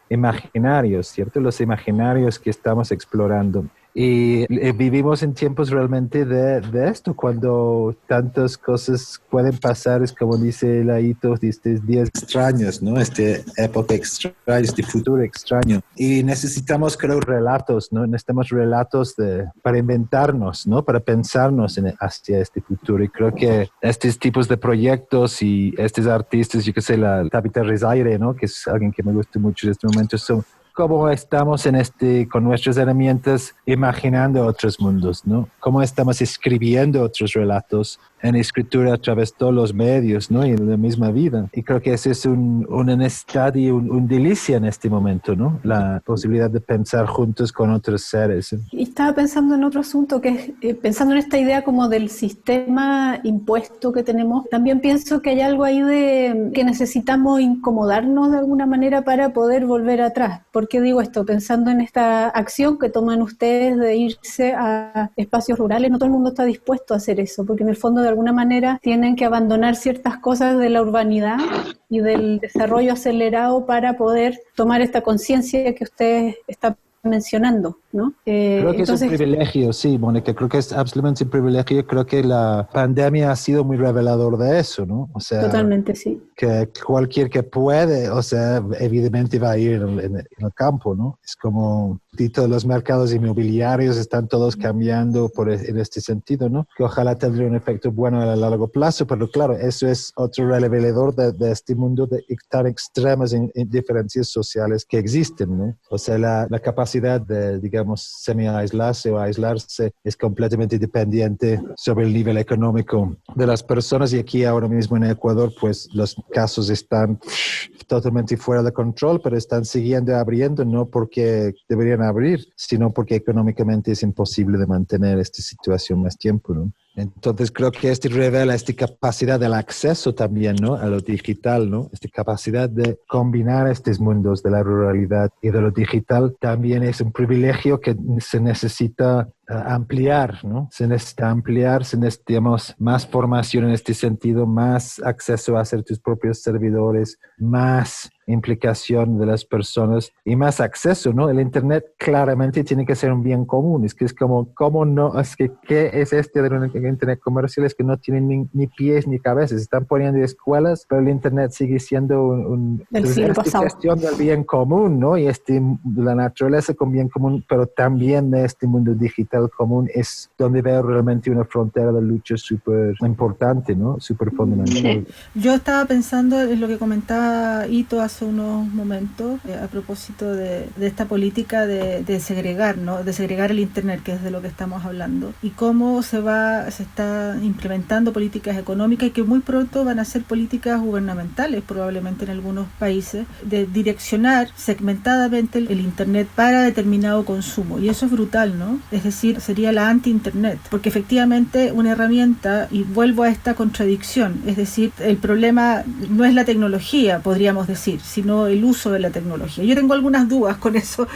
Speaker 4: imaginarios, ¿cierto? Los imaginarios que estamos explorando. Y vivimos en tiempos realmente de esto, cuando tantas cosas pueden pasar, es como dice Laito, estos días extraños, ¿no? Esta época extraña, este futuro extraño. Y necesitamos, creo, relatos, ¿no? Necesitamos relatos para inventarnos, ¿no? Para pensarnos hacia este futuro. Y creo que estos tipos de proyectos y estos artistas, yo que sé, la Tabitha Rezaire, ¿no? Que es alguien que me gusta mucho en este momento, son cómo estamos con nuestras herramientas imaginando otros mundos, ¿no? Cómo estamos escribiendo otros relatos en escritura a través de todos los medios, ¿no? Y en la misma vida. Y creo que ese es una necesidad y un delicia en este momento, ¿no? La posibilidad de pensar juntos con otros seres.
Speaker 2: Y estaba pensando en otro asunto, que es, pensando en esta idea como del sistema impuesto que tenemos, también pienso que hay algo ahí de que necesitamos incomodarnos de alguna manera para poder volver atrás. ¿Por qué digo esto? Pensando en esta acción que toman ustedes de irse a espacios rurales, no todo el mundo está dispuesto a hacer eso, porque en el fondo de alguna manera tienen que abandonar ciertas cosas de la urbanidad y del desarrollo acelerado para poder tomar esta conciencia que usted está mencionando, ¿no?
Speaker 4: Creo que
Speaker 2: entonces,
Speaker 4: es un privilegio, sí, Mónica, creo que es absolutamente un privilegio. Creo que la pandemia ha sido muy revelador de eso, ¿no? O sea,
Speaker 2: totalmente, sí.
Speaker 4: Que cualquier que puede, o sea, evidentemente va a ir en el campo, ¿no? Es como todos los mercados inmobiliarios están todos cambiando en este sentido, ¿no? Que ojalá tendría un efecto bueno a largo plazo, pero claro, eso es otro revelador de este mundo de tan extremas en diferencias sociales que existen, ¿no? O sea, la capacidad de, digamos, semi-aislarse o aislarse es completamente dependiente sobre el nivel económico de las personas, y aquí ahora mismo en Ecuador, pues los casos están totalmente fuera de control, pero están siguiendo abriendo, no porque deberían abrir, sino porque económicamente es imposible de mantener esta situación más tiempo, ¿no? Entonces creo que esto revela esta capacidad del acceso también, ¿no? A lo digital, ¿no? Esta capacidad de combinar estos mundos de la ruralidad y de lo digital también es un privilegio que se necesita ampliar, ¿no? Se necesita ampliar, digamos, más formación en este sentido, más acceso a hacer tus propios servidores, más implicación de las personas y más acceso, ¿no? El Internet claramente tiene que ser un bien común. Es que es como, ¿cómo no? Es que, ¿qué es este de un Internet comercial? Es que no tienen ni pies ni cabezas. Están poniendo escuelas, pero el Internet sigue siendo
Speaker 2: del siglo pasado.
Speaker 4: Cuestión del bien común, ¿no? Y la naturaleza con bien común, pero también de este mundo digital común es donde veo realmente una frontera de lucha súper importante, ¿no? Súper fundamental.
Speaker 1: Yo estaba pensando en lo que comentaba Ito hace unos momentos a propósito de esta política de segregar, ¿no? De segregar el Internet, que es de lo que estamos hablando, y cómo se está implementando políticas económicas y que muy pronto van a ser políticas gubernamentales, probablemente en algunos países, de direccionar segmentadamente el Internet para determinado consumo. Y eso es brutal, ¿no? Es decir, sería la anti-Internet, porque efectivamente una herramienta, y vuelvo a esta contradicción, es decir, el problema no es la tecnología, podríamos decir, sino el uso de la tecnología. Yo tengo algunas dudas con eso,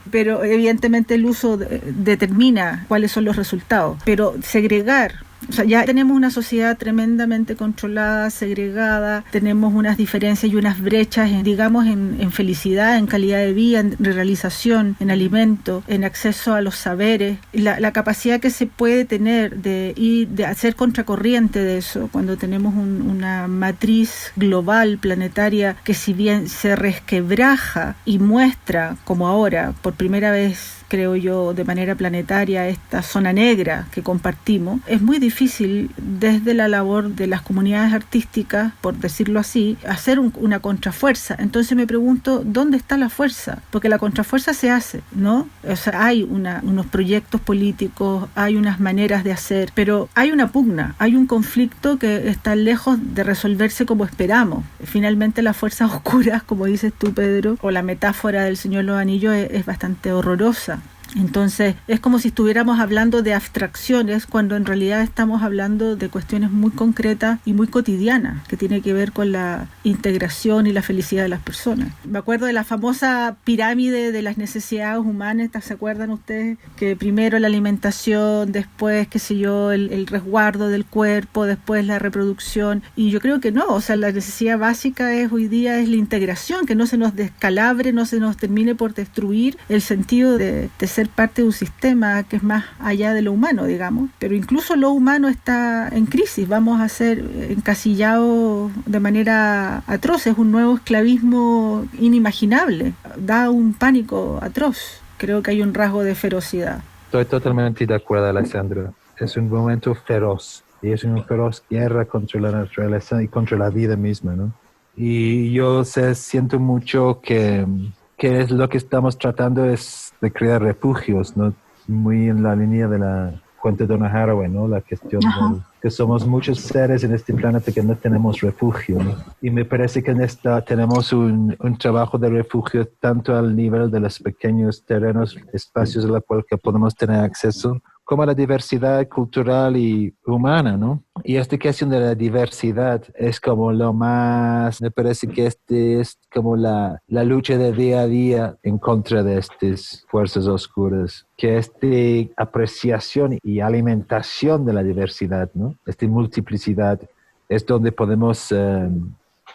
Speaker 1: pero evidentemente el uso determina cuáles son los resultados, pero segregar, o sea, ya tenemos una sociedad tremendamente controlada, segregada, tenemos unas diferencias y unas brechas, digamos, en felicidad, en calidad de vida, en realización, en alimento, en acceso a los saberes. La capacidad que se puede tener de hacer contracorriente de eso, cuando tenemos una matriz global, planetaria, que si bien se resquebraja y muestra, como ahora, por primera vez, creo yo, de manera planetaria, esta zona negra que compartimos, es muy difícil desde la labor de las comunidades artísticas, por decirlo así, hacer una contrafuerza. Entonces me pregunto, ¿dónde está la fuerza? Porque la contrafuerza se hace, ¿no? O sea, hay unos proyectos políticos, hay unas maneras de hacer, pero hay una pugna, hay un conflicto que está lejos de resolverse como esperamos. Finalmente las fuerzas oscuras, como dices tú, Pedro, o la metáfora del Señor de los Anillos es bastante horrorosa. Entonces es como si estuviéramos hablando de abstracciones cuando en realidad estamos hablando de cuestiones muy concretas y muy cotidianas que tiene que ver con la integración y la felicidad de las personas. Me acuerdo de la famosa pirámide de las necesidades humanas, ¿se acuerdan ustedes? Que primero la alimentación, después, qué sé yo, el resguardo del cuerpo, después la reproducción, y yo creo que no, o sea, la necesidad básica hoy día es la integración, que no se nos descalabre, no se nos termine por destruir el sentido de ser parte de un sistema que es más allá de lo humano, digamos, pero incluso lo humano está en crisis, vamos a ser encasillados de manera atroz, es un nuevo esclavismo inimaginable, da un pánico atroz, creo que hay un rasgo de ferocidad.
Speaker 4: Estoy totalmente de acuerdo, Alessandra, es un momento feroz, y es una feroz guerra contra la naturaleza y contra la vida misma, ¿no? Y yo siento mucho que es lo que estamos tratando es de crear refugios, ¿no? Muy en la línea de la Fuente Donna Haraway, ¿no? La cuestión que somos muchos seres en este planeta que no tenemos refugio, ¿no? Y me parece que en esta tenemos un trabajo de refugio tanto al nivel de los pequeños terrenos, espacios a los cuales podemos tener acceso, como a la diversidad cultural y humana, ¿no? Y esta cuestión de la diversidad es como lo más, me parece que este es como la lucha de día a día en contra de estas fuerzas oscuras, que esta apreciación y alimentación de la diversidad, ¿no? Esta multiplicidad es donde podemos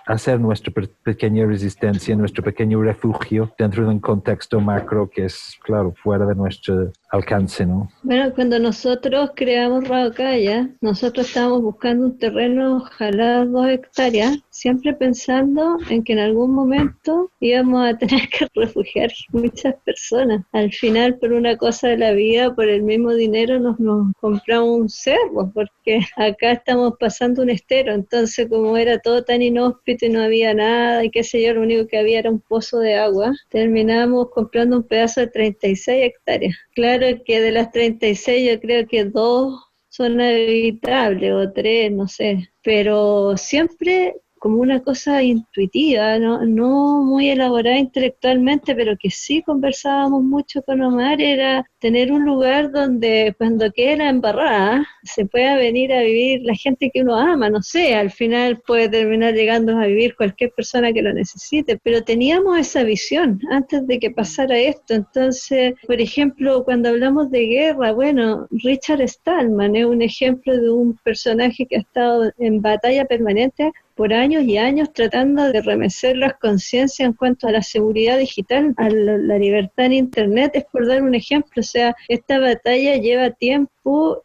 Speaker 4: hacer nuestra pequeña resistencia, nuestro pequeño refugio dentro de un contexto macro que es, claro, fuera de nuestro alcance, ¿no?
Speaker 3: Bueno, cuando nosotros creamos Raocaya, nosotros estábamos buscando un terreno, ojalá 2 hectáreas, siempre pensando en que en algún momento íbamos a tener que refugiar muchas personas. Al final, por una cosa de la vida, por el mismo dinero nos compramos un cerro, porque acá estamos pasando un estero, entonces como era todo tan inhóspito y no había nada, y qué sé yo, lo único que había era un pozo de agua, terminamos comprando un pedazo de 36 hectáreas. Claro que de las 36 yo creo que 2 son habitables o 3, no sé, pero siempre como una cosa intuitiva, no muy elaborada intelectualmente, pero que sí conversábamos mucho con Omar, era tener un lugar donde cuando quede la embarrada se pueda venir a vivir la gente que uno ama, no sé, al final puede terminar llegando a vivir cualquier persona que lo necesite, pero teníamos esa visión antes de que pasara esto. Entonces, por ejemplo, cuando hablamos de guerra, bueno, Richard Stallman es un ejemplo de un personaje que ha estado en batalla permanente por años y años tratando de remecer las conciencias en cuanto a la seguridad digital, a la libertad en Internet, es por dar un ejemplo. O sea, esta batalla lleva tiempo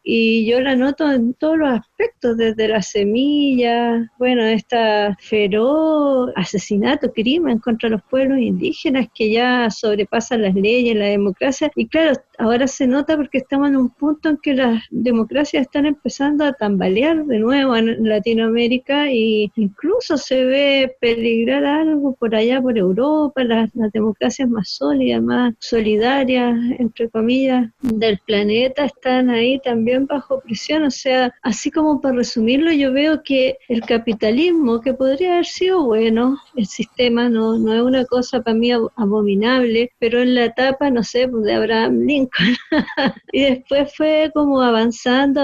Speaker 3: y yo la noto en todos los aspectos, desde la semilla, bueno, esta feroz asesinato, crimen contra los pueblos indígenas que ya sobrepasan las leyes, la democracia, y claro, ahora se nota porque estamos en un punto en que las democracias están empezando a tambalear de nuevo en Latinoamérica, y incluso se ve peligrar algo por allá por Europa, las democracias más sólidas, más solidarias, entre comillas, del planeta están ahí también bajo presión. O sea, así como para resumirlo, yo veo que el capitalismo, que podría haber sido bueno, el sistema no es una cosa para mí abominable, pero en la etapa, no sé, de Abraham Lincoln, y después fue como avanzando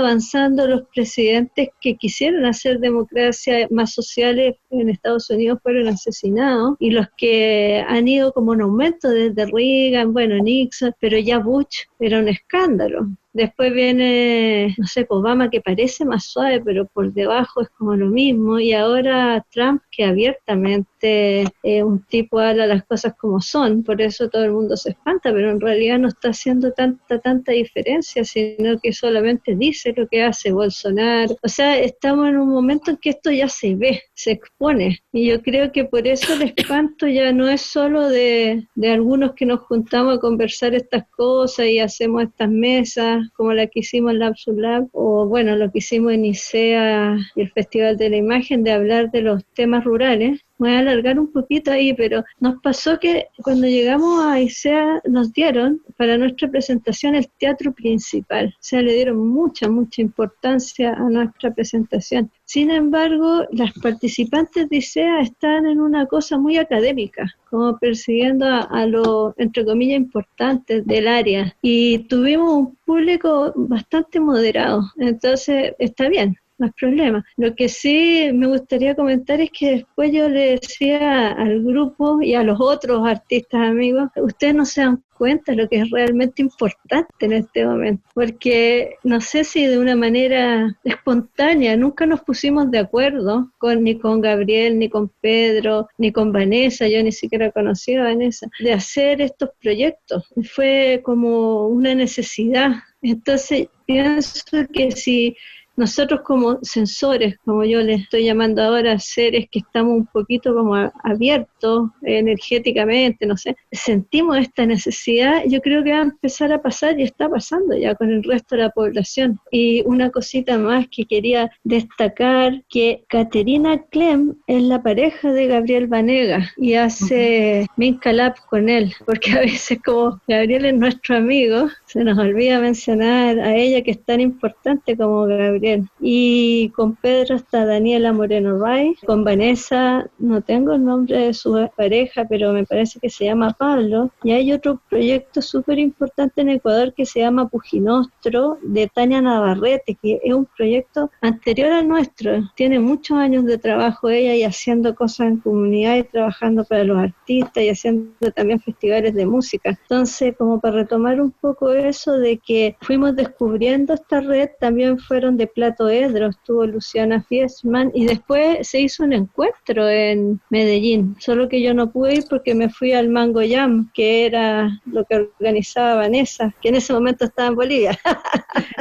Speaker 3: los presidentes que quisieron hacer democracia más sociales en Estados Unidos fueron asesinados, y los que han ido como en aumento desde Reagan, bueno, Nixon, pero ya Bush era un escándalo. Después viene, no sé, Obama, que parece más suave, pero por debajo es como lo mismo. Y ahora Trump, que abiertamente un tipo habla las cosas como son, por eso todo el mundo se espanta, pero en realidad no está haciendo tanta diferencia, sino que solamente dice lo que hace Bolsonaro. O sea, estamos en un momento en que esto ya se ve, se expone. Y yo creo que por eso el espanto ya no es solo de algunos que nos juntamos a conversar estas cosas y hacemos estas mesas, como la que hicimos en LabSULab, o bueno, lo que hicimos en ICEA y el Festival de la Imagen, de hablar de los temas rurales. Voy a alargar un poquito ahí, pero nos pasó que cuando llegamos a ICEA nos dieron para nuestra presentación el teatro principal, o sea, le dieron mucha importancia a nuestra presentación. Sin embargo, las participantes de ICEA están en una cosa muy académica, como persiguiendo a lo, entre comillas, importante del área, y tuvimos un público bastante moderado, entonces está bien. No hay problema. Lo que sí me gustaría comentar es que después yo le decía al grupo y a los otros artistas amigos, ustedes no se dan cuenta de lo que es realmente importante en este momento, porque no sé si de una manera espontánea, nunca nos pusimos de acuerdo ni con Gabriel, ni con Pedro, ni con Vanessa, yo ni siquiera conocía a Vanessa, de hacer estos proyectos. Fue como una necesidad. Entonces pienso que si nosotros como sensores, como yo les estoy llamando ahora, seres que estamos un poquito como abiertos energéticamente, no sé, sentimos esta necesidad, yo creo que va a empezar a pasar y está pasando ya con el resto de la población. Y una cosita más que quería destacar, que Caterina Clem es la pareja de Gabriel Banega y hace Minca Lab con él, porque a veces como Gabriel es nuestro amigo, se nos olvida mencionar a ella, que es tan importante como Gabriel Gabriel. Y con Pedro está Daniela Moreno Ray, con Vanessa, no tengo el nombre de su pareja, pero me parece que se llama Pablo. Y hay otro proyecto súper importante en Ecuador que se llama Pujinostro, de Tania Navarrete, que es un proyecto anterior al nuestro. Tiene muchos años de trabajo ella y haciendo cosas en comunidad y trabajando para los artistas y haciendo también festivales de música. Entonces, como para retomar un poco eso de que fuimos descubriendo esta red, también fueron de Plato Edro, estuvo Luciana Fiesman y después se hizo un encuentro en Medellín, solo que yo no pude ir porque me fui al Mango Jam, que era lo que organizaba Vanessa, que en ese momento estaba en Bolivia.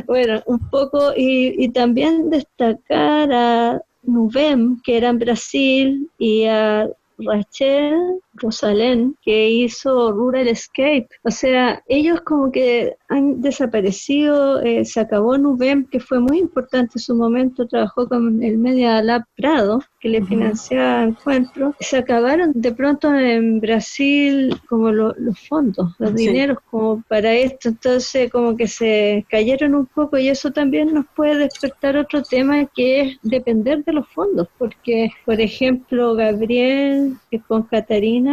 Speaker 3: Bueno, un poco, y también destacar a Nuvem, que era en Brasil, y a Rachel Rosalén, que hizo Rural Escape. O sea, ellos como que han desaparecido. Se acabó Nuvem, que fue muy importante en su momento, trabajó con el Media Lab Prado, que le financiaba encuentros. Se acabaron de pronto en Brasil como los fondos, los dineros como para esto, entonces como que se cayeron un poco, y eso también nos puede despertar otro tema, que es depender de los fondos, porque por ejemplo Gabriel con Catarina,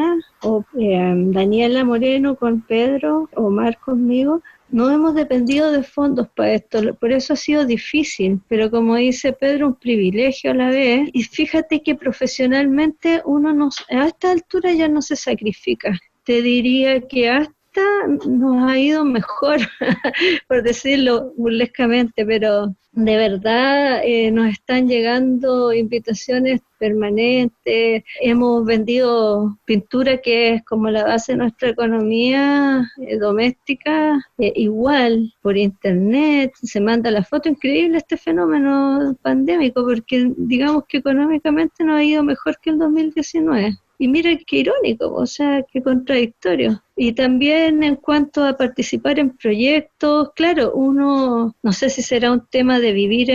Speaker 3: o Daniela Moreno con Pedro, Omar conmigo, no hemos dependido de fondos para esto, por eso ha sido difícil, pero como dice Pedro, un privilegio a la vez. Y fíjate que profesionalmente uno a esta altura ya no se sacrifica. Te diría que hasta nos ha ido mejor, por decirlo burlescamente, pero de verdad nos están llegando invitaciones permanentes. Hemos vendido pintura, que es como la base de nuestra economía doméstica, igual por internet, se manda la foto. Increíble este fenómeno pandémico, porque digamos que económicamente nos ha ido mejor que el 2019. Y mira qué irónico, o sea, qué contradictorio. Y también en cuanto a participar en proyectos, claro, uno, no sé si será un tema de vivir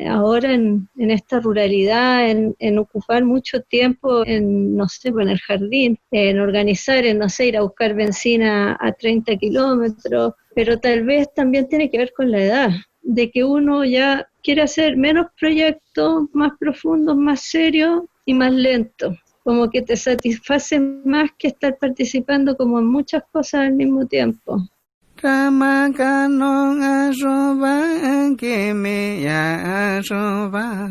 Speaker 3: ahora en esta ruralidad, en ocupar mucho tiempo en, no sé, en el jardín, en organizar, en, no sé, ir a buscar benzina a 30 kilómetros, pero tal vez también tiene que ver con la edad, de que uno ya quiere hacer menos proyectos, más profundos, más serios y más lentos. Como que te satisface más que estar participando como en muchas cosas al mismo tiempo.
Speaker 8: Ramakano asoba que me ya asoba.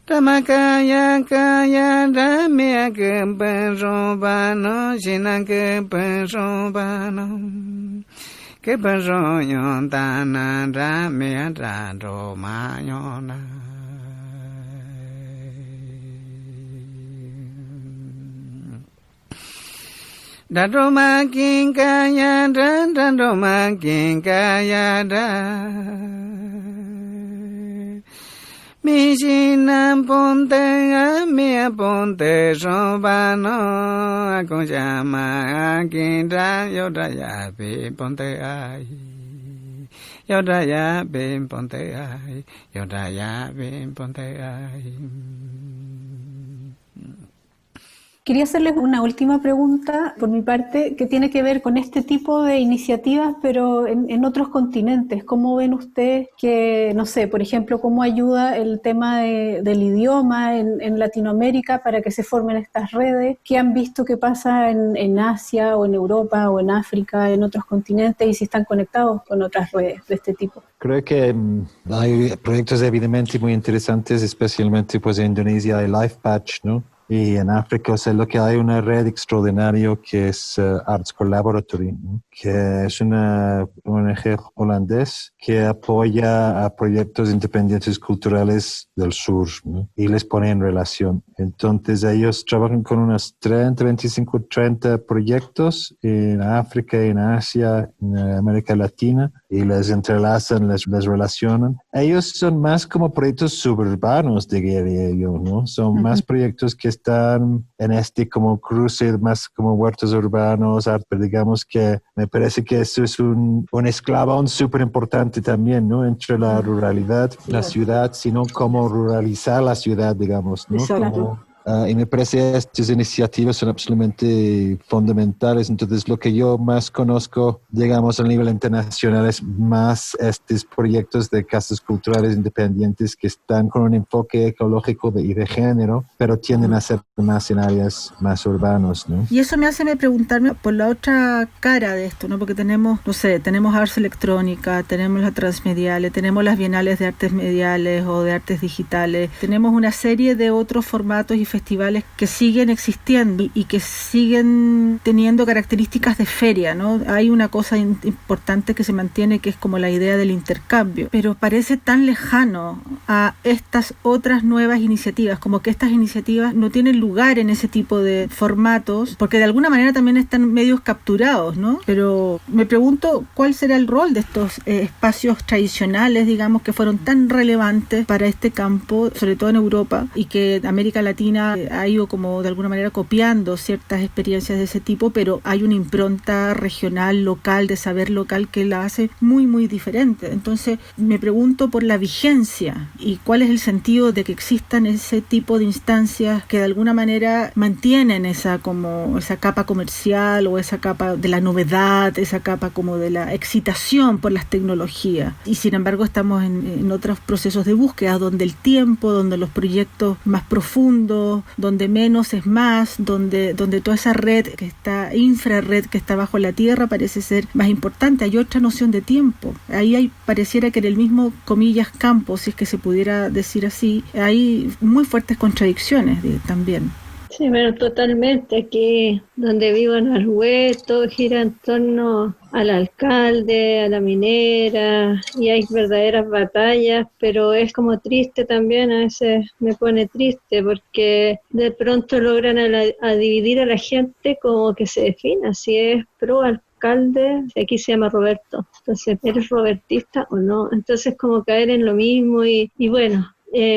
Speaker 8: Ramakaya kaya ramya que pensoba no sinan que pensoba no. Que penso yo tana ramya raro mayona. Dadoma kinkaya da, dadoma kinkaya da. Mishinam ponte, mia ponte sobano, akujama kinda yodaya be ponte ai. Yodaya be ponte ai, yodaya be ponte ai.
Speaker 2: Quería hacerles una última pregunta por mi parte, que tiene que ver con este tipo de iniciativas, pero en otros continentes. ¿Cómo ven ustedes que, no sé, por ejemplo, cómo ayuda el tema del idioma en Latinoamérica para que se formen estas redes? ¿Qué han visto que pasa en Asia o en Europa o en África, en otros continentes, y si están conectados con otras redes de este tipo?
Speaker 4: Creo que hay proyectos evidentemente muy interesantes, especialmente pues en Indonesia hay LifePatch, ¿no? Y en África, o sea, lo que hay una red extraordinaria que es Arts Collaboratory, ¿no? Que es una ONG holandés que apoya a proyectos independientes culturales del sur, ¿no? Y les pone en relación. Entonces ellos trabajan con unos 25, 30 proyectos en África, en Asia, en América Latina, y les entrelazan, les relacionan. Ellos son más como proyectos suburbanos, diría yo, ¿no? Son más proyectos que están en este como cruce, más como huertos urbanos, pero digamos que me parece que eso es un eslabón súper importante también, ¿no? Entre la ruralidad, la ciudad, sino como ruralizar la ciudad, digamos, ¿no? Como Y me parece estas iniciativas son absolutamente fundamentales. Entonces, lo que yo más conozco, digamos, a nivel internacional es más estos proyectos de casas culturales independientes que están con un enfoque ecológico y de género, pero tienden a ser más en áreas más urbanos, ¿no?
Speaker 1: Y eso me hace preguntarme por la otra cara de esto, ¿no? Porque tenemos, no sé, tenemos Ars Electrónica, tenemos las transmediales, tenemos las bienales de artes mediales o de artes digitales, tenemos una serie de otros formatos y festivales que siguen existiendo y que siguen teniendo características de feria, ¿no? Hay una cosa importante que se mantiene, que es como la idea del intercambio, pero parece tan lejano a estas otras nuevas iniciativas, como que estas iniciativas no tienen lugar en ese tipo de formatos, porque de alguna manera también están medios capturados, ¿no? Pero me pregunto cuál será el rol de estos espacios tradicionales, digamos, que fueron tan relevantes para este campo, sobre todo en Europa, y que América Latina ha ido como de alguna manera copiando ciertas experiencias de ese tipo, pero hay una impronta regional, local, de saber local que la hace muy, muy diferente. Entonces me pregunto por la vigencia y cuál es el sentido de que existan ese tipo de instancias que de alguna manera mantienen esa capa comercial o esa capa de la novedad, esa capa como de la excitación por las tecnologías. Y sin embargo estamos en otros procesos de búsqueda donde el tiempo, donde los proyectos más profundos, donde menos es más, donde toda esa red que está, infrarred que está bajo la tierra parece ser más importante. Hay otra noción de tiempo. Ahí pareciera que en el mismo, comillas, campo, si es que se pudiera decir así, hay muy fuertes contradicciones también.
Speaker 3: Sí, bueno, totalmente. Aquí donde vivo en Alhué, todo gira en torno al alcalde, a la minera, y hay verdaderas batallas, pero es como triste también, a veces me pone triste, porque de pronto logran a dividir a la gente como que se defina, si es pro alcalde, aquí se llama Roberto, entonces, ¿eres robertista o no? Entonces como caer en lo mismo y bueno,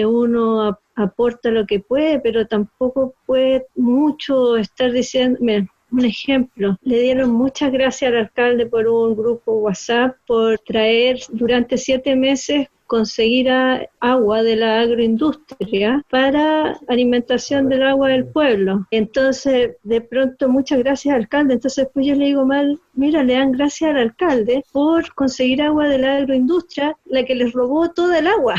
Speaker 3: uno aporta lo que puede, pero tampoco puede mucho estar diciendo. Mira, un ejemplo, le dieron muchas gracias al alcalde por un grupo WhatsApp por traer durante 7 meses conseguir agua de la agroindustria para alimentación del agua del pueblo. Entonces, de pronto, muchas gracias al alcalde. Entonces, pues yo le digo mal, mira, le dan gracias al alcalde por conseguir agua de la agroindustria, la que les robó toda el agua,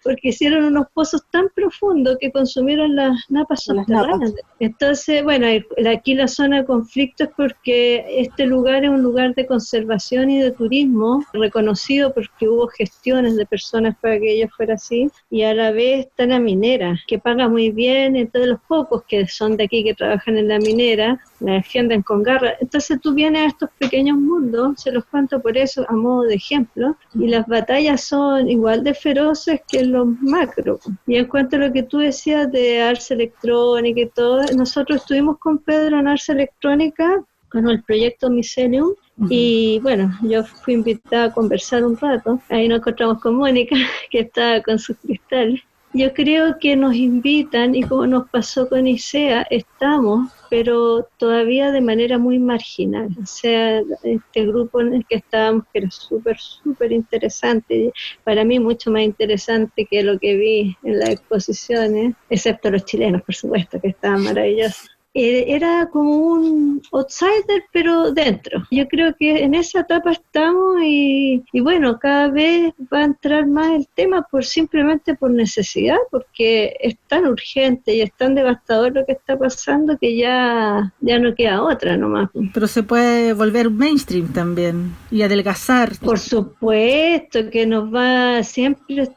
Speaker 3: porque hicieron unos pozos tan profundos que consumieron las napas subterráneas. Entonces, bueno, aquí la zona de conflicto es porque este lugar es un lugar de conservación y de turismo reconocido porque hubo gestión de personas para que ello fuera así, y a la vez está la minera, que paga muy bien, entonces los pocos que son de aquí que trabajan en la minera, la defienden con garra. Entonces tú vienes a estos pequeños mundos, se los cuento por eso a modo de ejemplo, y las batallas son igual de feroces que los macro. Y en cuanto a lo que tú decías de Ars Electrónica y todo, nosotros estuvimos con Pedro en Ars Electrónica, con el proyecto Mycelium, y bueno, yo fui invitada a conversar un rato, ahí nos encontramos con Mónica, que estaba con sus cristales. Yo creo que nos invitan, y como nos pasó con ISEA, estamos, pero todavía de manera muy marginal. O sea, este grupo en el que estábamos, que era súper, súper interesante, para mí mucho más interesante que lo que vi en las exposiciones, excepto los chilenos, por supuesto, que estaban maravillosos. Era como un outsider, pero dentro. Yo creo que en esa etapa estamos y bueno, cada vez va a entrar más el tema simplemente por necesidad, porque es tan urgente y es tan devastador lo que está pasando que ya no queda otra nomás.
Speaker 1: Pero se puede volver mainstream también y adelgazar.
Speaker 3: Por supuesto que nos va siempre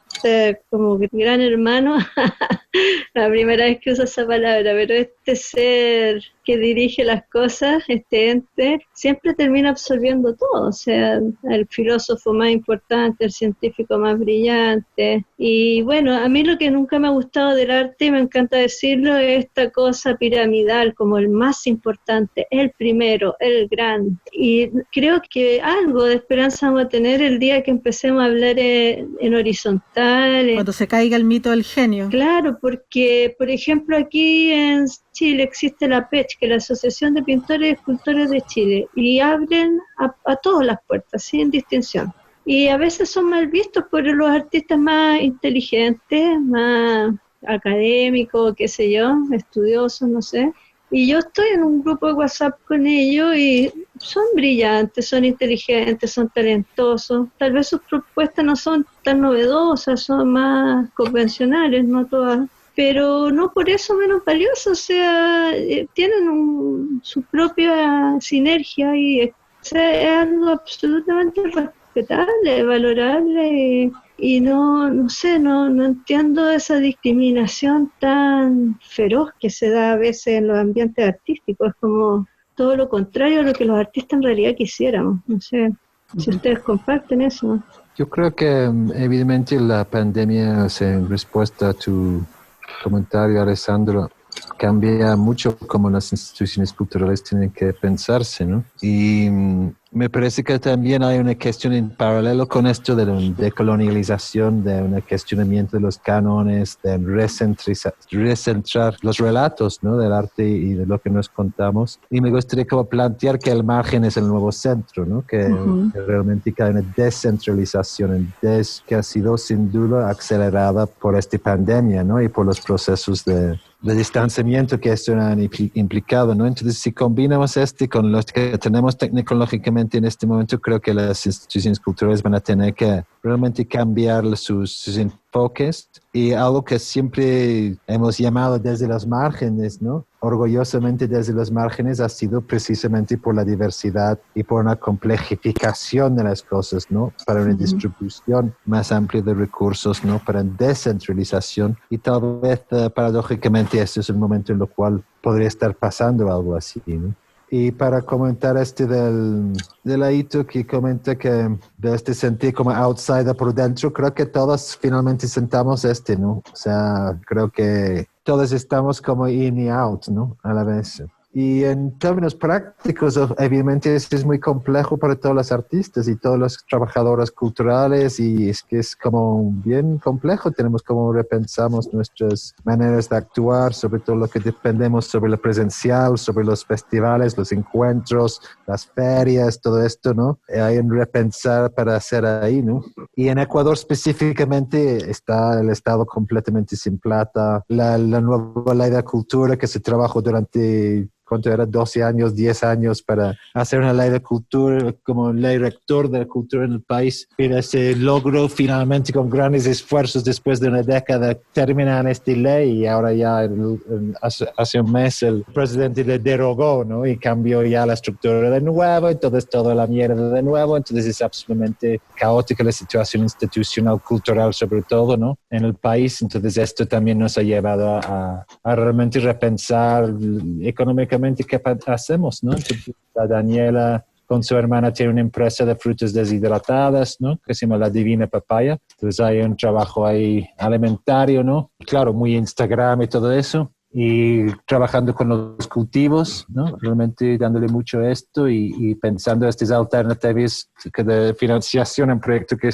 Speaker 3: como gran hermano, la primera vez que uso esa palabra, pero este ser que dirige las cosas, este ente, siempre termina absorbiendo todo, o sea, el filósofo más importante, el científico más brillante. Y bueno, a mí lo que nunca me ha gustado del arte, y me encanta decirlo, es esta cosa piramidal, como el más importante, el primero, el gran. Y creo que algo de esperanza vamos a tener el día que empecemos a hablar en horizontal.
Speaker 1: Cuando se caiga el mito del genio.
Speaker 3: Claro, porque, por ejemplo, aquí en Chile existe la PECH, que es la Asociación de Pintores y Escultores de Chile, y abren a todas las puertas, sin distinción. Y a veces son mal vistos por los artistas más inteligentes, más académicos, qué sé yo, estudiosos, no sé. Y yo estoy en un grupo de WhatsApp con ellos y son brillantes, son inteligentes, son talentosos. Tal vez sus propuestas no son tan novedosas, son más convencionales, no todas, pero no por eso menos valiosas, o sea, tienen su propia sinergia y es algo absolutamente respetable, valorable. Y no sé, no entiendo esa discriminación tan feroz que se da a veces en los ambientes artísticos. Es como todo lo contrario a lo que los artistas en realidad quisiéramos. No sé si ustedes comparten eso.
Speaker 4: Yo creo que evidentemente la pandemia, en respuesta a tu comentario, Alessandro, cambia mucho cómo las instituciones culturales tienen que pensarse, ¿no? Y me parece que también hay una cuestión en paralelo con esto de la decolonialización, de un cuestionamiento de los cánones, de recentrar los relatos, ¿no?, del arte y de lo que nos contamos. Y me gustaría como plantear que el margen es el nuevo centro, ¿no?, que realmente hay una descentralización, que ha sido sin duda acelerada por esta pandemia, ¿no?, y por los procesos de distanciamiento que esto ha implicado, ¿no? Entonces, si combinamos con los que tenemos tecnológicamente en este momento, creo que las instituciones culturales van a tener que realmente cambiar sus enfoques, y algo que siempre hemos llamado desde los márgenes, ¿no?, orgullosamente desde los márgenes, ha sido precisamente por la diversidad y por una complejificación de las cosas, ¿no?, para una distribución más amplia de recursos, ¿no?, para descentralización, y tal vez paradójicamente este es el momento en el cual podría estar pasando algo así, ¿no? Y para comentar del Aito, que comenta que de este sentir como outsider por dentro, creo que todos finalmente sentamos ¿no? O sea, creo que todos estamos como in y out, ¿no?, a la vez. Y en términos prácticos, evidentemente es muy complejo para todos los artistas y todos los trabajadores culturales, y es que es como bien complejo. Tenemos como repensamos nuestras maneras de actuar, sobre todo lo que dependemos sobre lo presencial, sobre los festivales, los encuentros, las ferias, todo esto, ¿no? Hay un repensar para hacer ahí, ¿no? Y en Ecuador específicamente está el Estado completamente sin plata. La nueva ley de cultura que se trabajó durante ¿cuánto era? 12 años, 10 años para hacer una ley de cultura, como ley rector de la cultura en el país. Pero se logró finalmente con grandes esfuerzos después de una década terminar esta ley, y ahora ya hace un mes el presidente le derogó, ¿no?, y cambió ya la estructura de nuevo, entonces toda la mierda de nuevo. Entonces es absolutamente caótica la situación institucional, cultural sobre todo, ¿no?, en el país. Entonces esto también nos ha llevado a realmente repensar económicamente qué hacemos, ¿no? Entonces, la Daniela con su hermana tiene una empresa de frutas deshidratadas, ¿no?, que se llama La Divina Papaya. Entonces hay un trabajo ahí alimentario, ¿no? Claro, muy Instagram y todo eso. Y trabajando con los cultivos, ¿no?, realmente dándole mucho a esto y pensando estas alternativas de financiación en proyecto que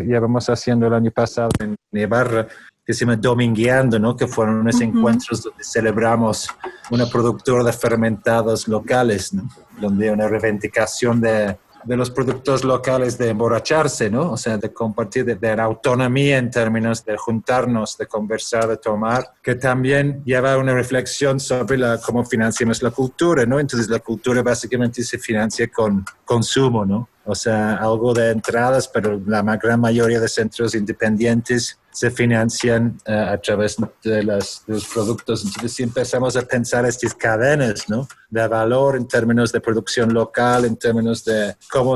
Speaker 4: llevamos haciendo el año pasado en Ibarra, que se llama Domingueando, ¿no?, que fueron unos encuentros donde celebramos una productora de fermentados locales, ¿no?, donde una reivindicación de los productos locales de emborracharse, ¿no?, o sea, de compartir, de la autonomía en términos de juntarnos, de conversar, de tomar, que también lleva una reflexión sobre cómo financiamos la cultura, ¿no? Entonces la cultura básicamente se financia con consumo, ¿no? O sea, algo de entradas, pero la gran mayoría de centros independientes se financian a través de los productos. Entonces, si empezamos a pensar estas cadenas, ¿no?, de valor en términos de producción local, en términos de cómo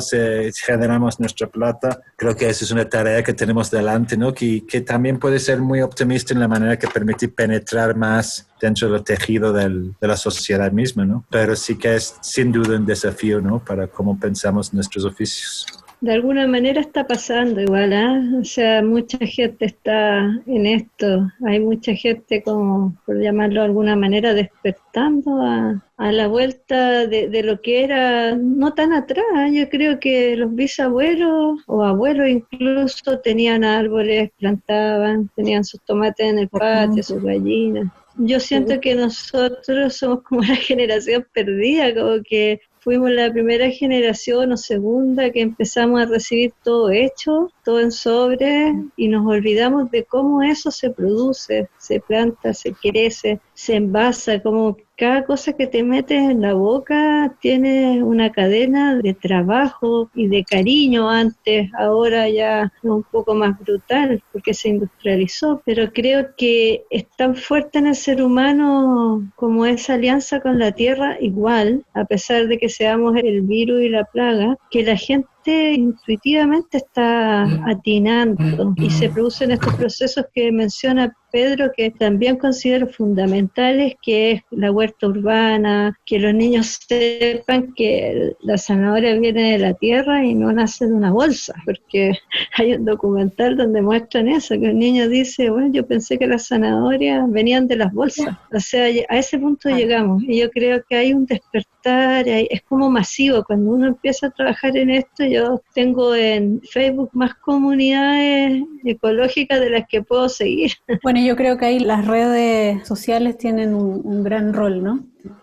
Speaker 4: generamos nuestra plata, creo que esa es una tarea que tenemos delante, ¿no?, que también puede ser muy optimista en la manera que permite penetrar más dentro del tejido de la sociedad misma, ¿no? Pero sí que es sin duda un desafío, ¿no?, para cómo pensamos nuestros oficios.
Speaker 3: De alguna manera está pasando igual, ¿eh? O sea, mucha gente está en esto. Hay mucha gente, como por llamarlo de alguna manera, despertando a la vuelta de lo que era no tan atrás. Yo creo que los bisabuelos o abuelos incluso tenían árboles, plantaban, tenían sus tomates en el patio, sus gallinas. Yo siento que nosotros somos como la generación perdida, como que fuimos la primera generación o segunda que empezamos a recibir todo hecho, todo en sobre, y nos olvidamos de cómo eso se produce, se planta, se crece, se envasa, como cada cosa que te metes en la boca tiene una cadena de trabajo y de cariño antes, ahora ya es un poco más brutal porque se industrializó, pero creo que es tan fuerte en el ser humano como esa alianza con la tierra, igual, a pesar de que seamos el virus y la plaga, que la gente intuitivamente está atinando y se producen estos procesos que menciona Pedro, que también considero fundamentales, que es la huerta urbana, que los niños sepan que la zanahoria viene de la tierra y no nace de una bolsa, porque hay un documental donde muestran eso, que el niño dice, bueno, yo pensé que las zanahorias venían de las bolsas. O sea, a ese punto llegamos, y yo creo que hay un despertar, es como masivo, cuando uno empieza a trabajar en esto. Yo tengo en Facebook más comunidades ecológicas de las que puedo seguir.
Speaker 2: Bueno, yo creo que ahí las redes sociales tienen un gran rol, ¿no?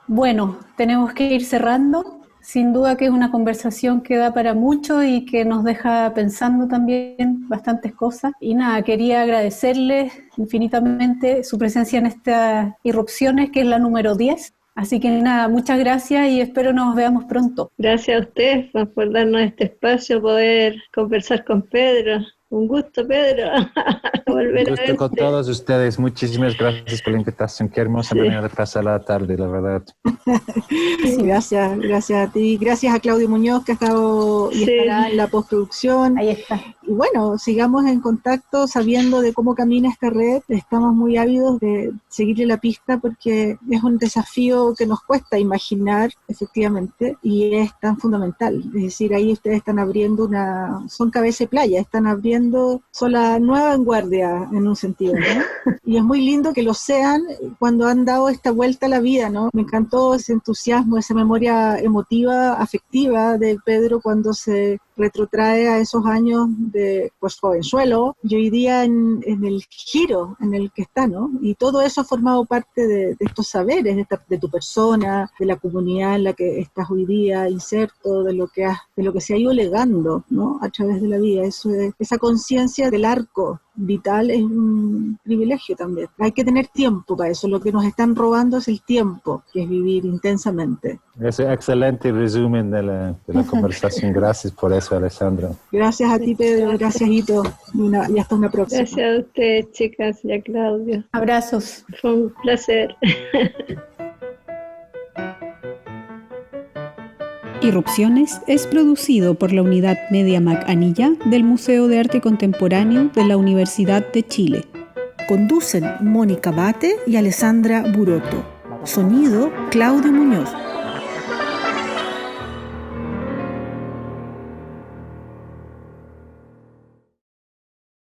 Speaker 2: Bueno, tenemos que ir cerrando. Sin duda que es una conversación que da para mucho y que nos deja pensando también bastantes cosas. Y nada, quería agradecerles infinitamente su presencia en estas irrupciones, que es la número 10. Así que nada, muchas gracias y espero nos veamos pronto.
Speaker 3: Gracias a ustedes por darnos este espacio, poder conversar con Pedro. Un gusto, Pedro.
Speaker 4: Un gusto con todos ustedes. Muchísimas gracias por la invitación. Qué hermosa manera de pasar la tarde, la verdad.
Speaker 1: Sí, gracias a ti. Gracias a Claudio Muñoz, que ha estado y estará en la postproducción.
Speaker 2: Ahí está.
Speaker 1: Y bueno, sigamos en contacto sabiendo de cómo camina esta red. Estamos muy ávidos de seguirle la pista porque es un desafío que nos cuesta imaginar, efectivamente, y es tan fundamental. Es decir, ahí ustedes están abriendo son cabeza y playa, son la nueva vanguardia en un sentido, ¿no? Y es muy lindo que lo sean cuando han dado esta vuelta a la vida, ¿no? Me encantó ese entusiasmo, esa memoria emotiva, afectiva de Pedro cuando se retrotrae a esos años de jovenzuelo y hoy día en el giro en el que está, ¿no? Y todo eso ha formado parte de estos saberes, de tu persona, de la comunidad en la que estás hoy día inserto, de lo que se ha ido legando, ¿no? A través de la vida. Esa conciencia del arco vital es un privilegio también. Hay que tener tiempo para eso. Lo que nos están robando es el tiempo, que es vivir intensamente.
Speaker 4: Es un excelente resumen de la conversación. Gracias por eso, Alessandra.
Speaker 1: Gracias a ti, Pedro. Gracias, Hito. Y hasta una próxima.
Speaker 3: Gracias a ustedes, chicas, y a Claudio.
Speaker 2: Abrazos.
Speaker 3: Fue un placer.
Speaker 9: Irrupciones es producido por la Unidad Media Mac Anilla del Museo de Arte Contemporáneo de la Universidad de Chile.
Speaker 1: Conducen Mónica Bate y Alessandra Buroto. Sonido, Claudio Muñoz.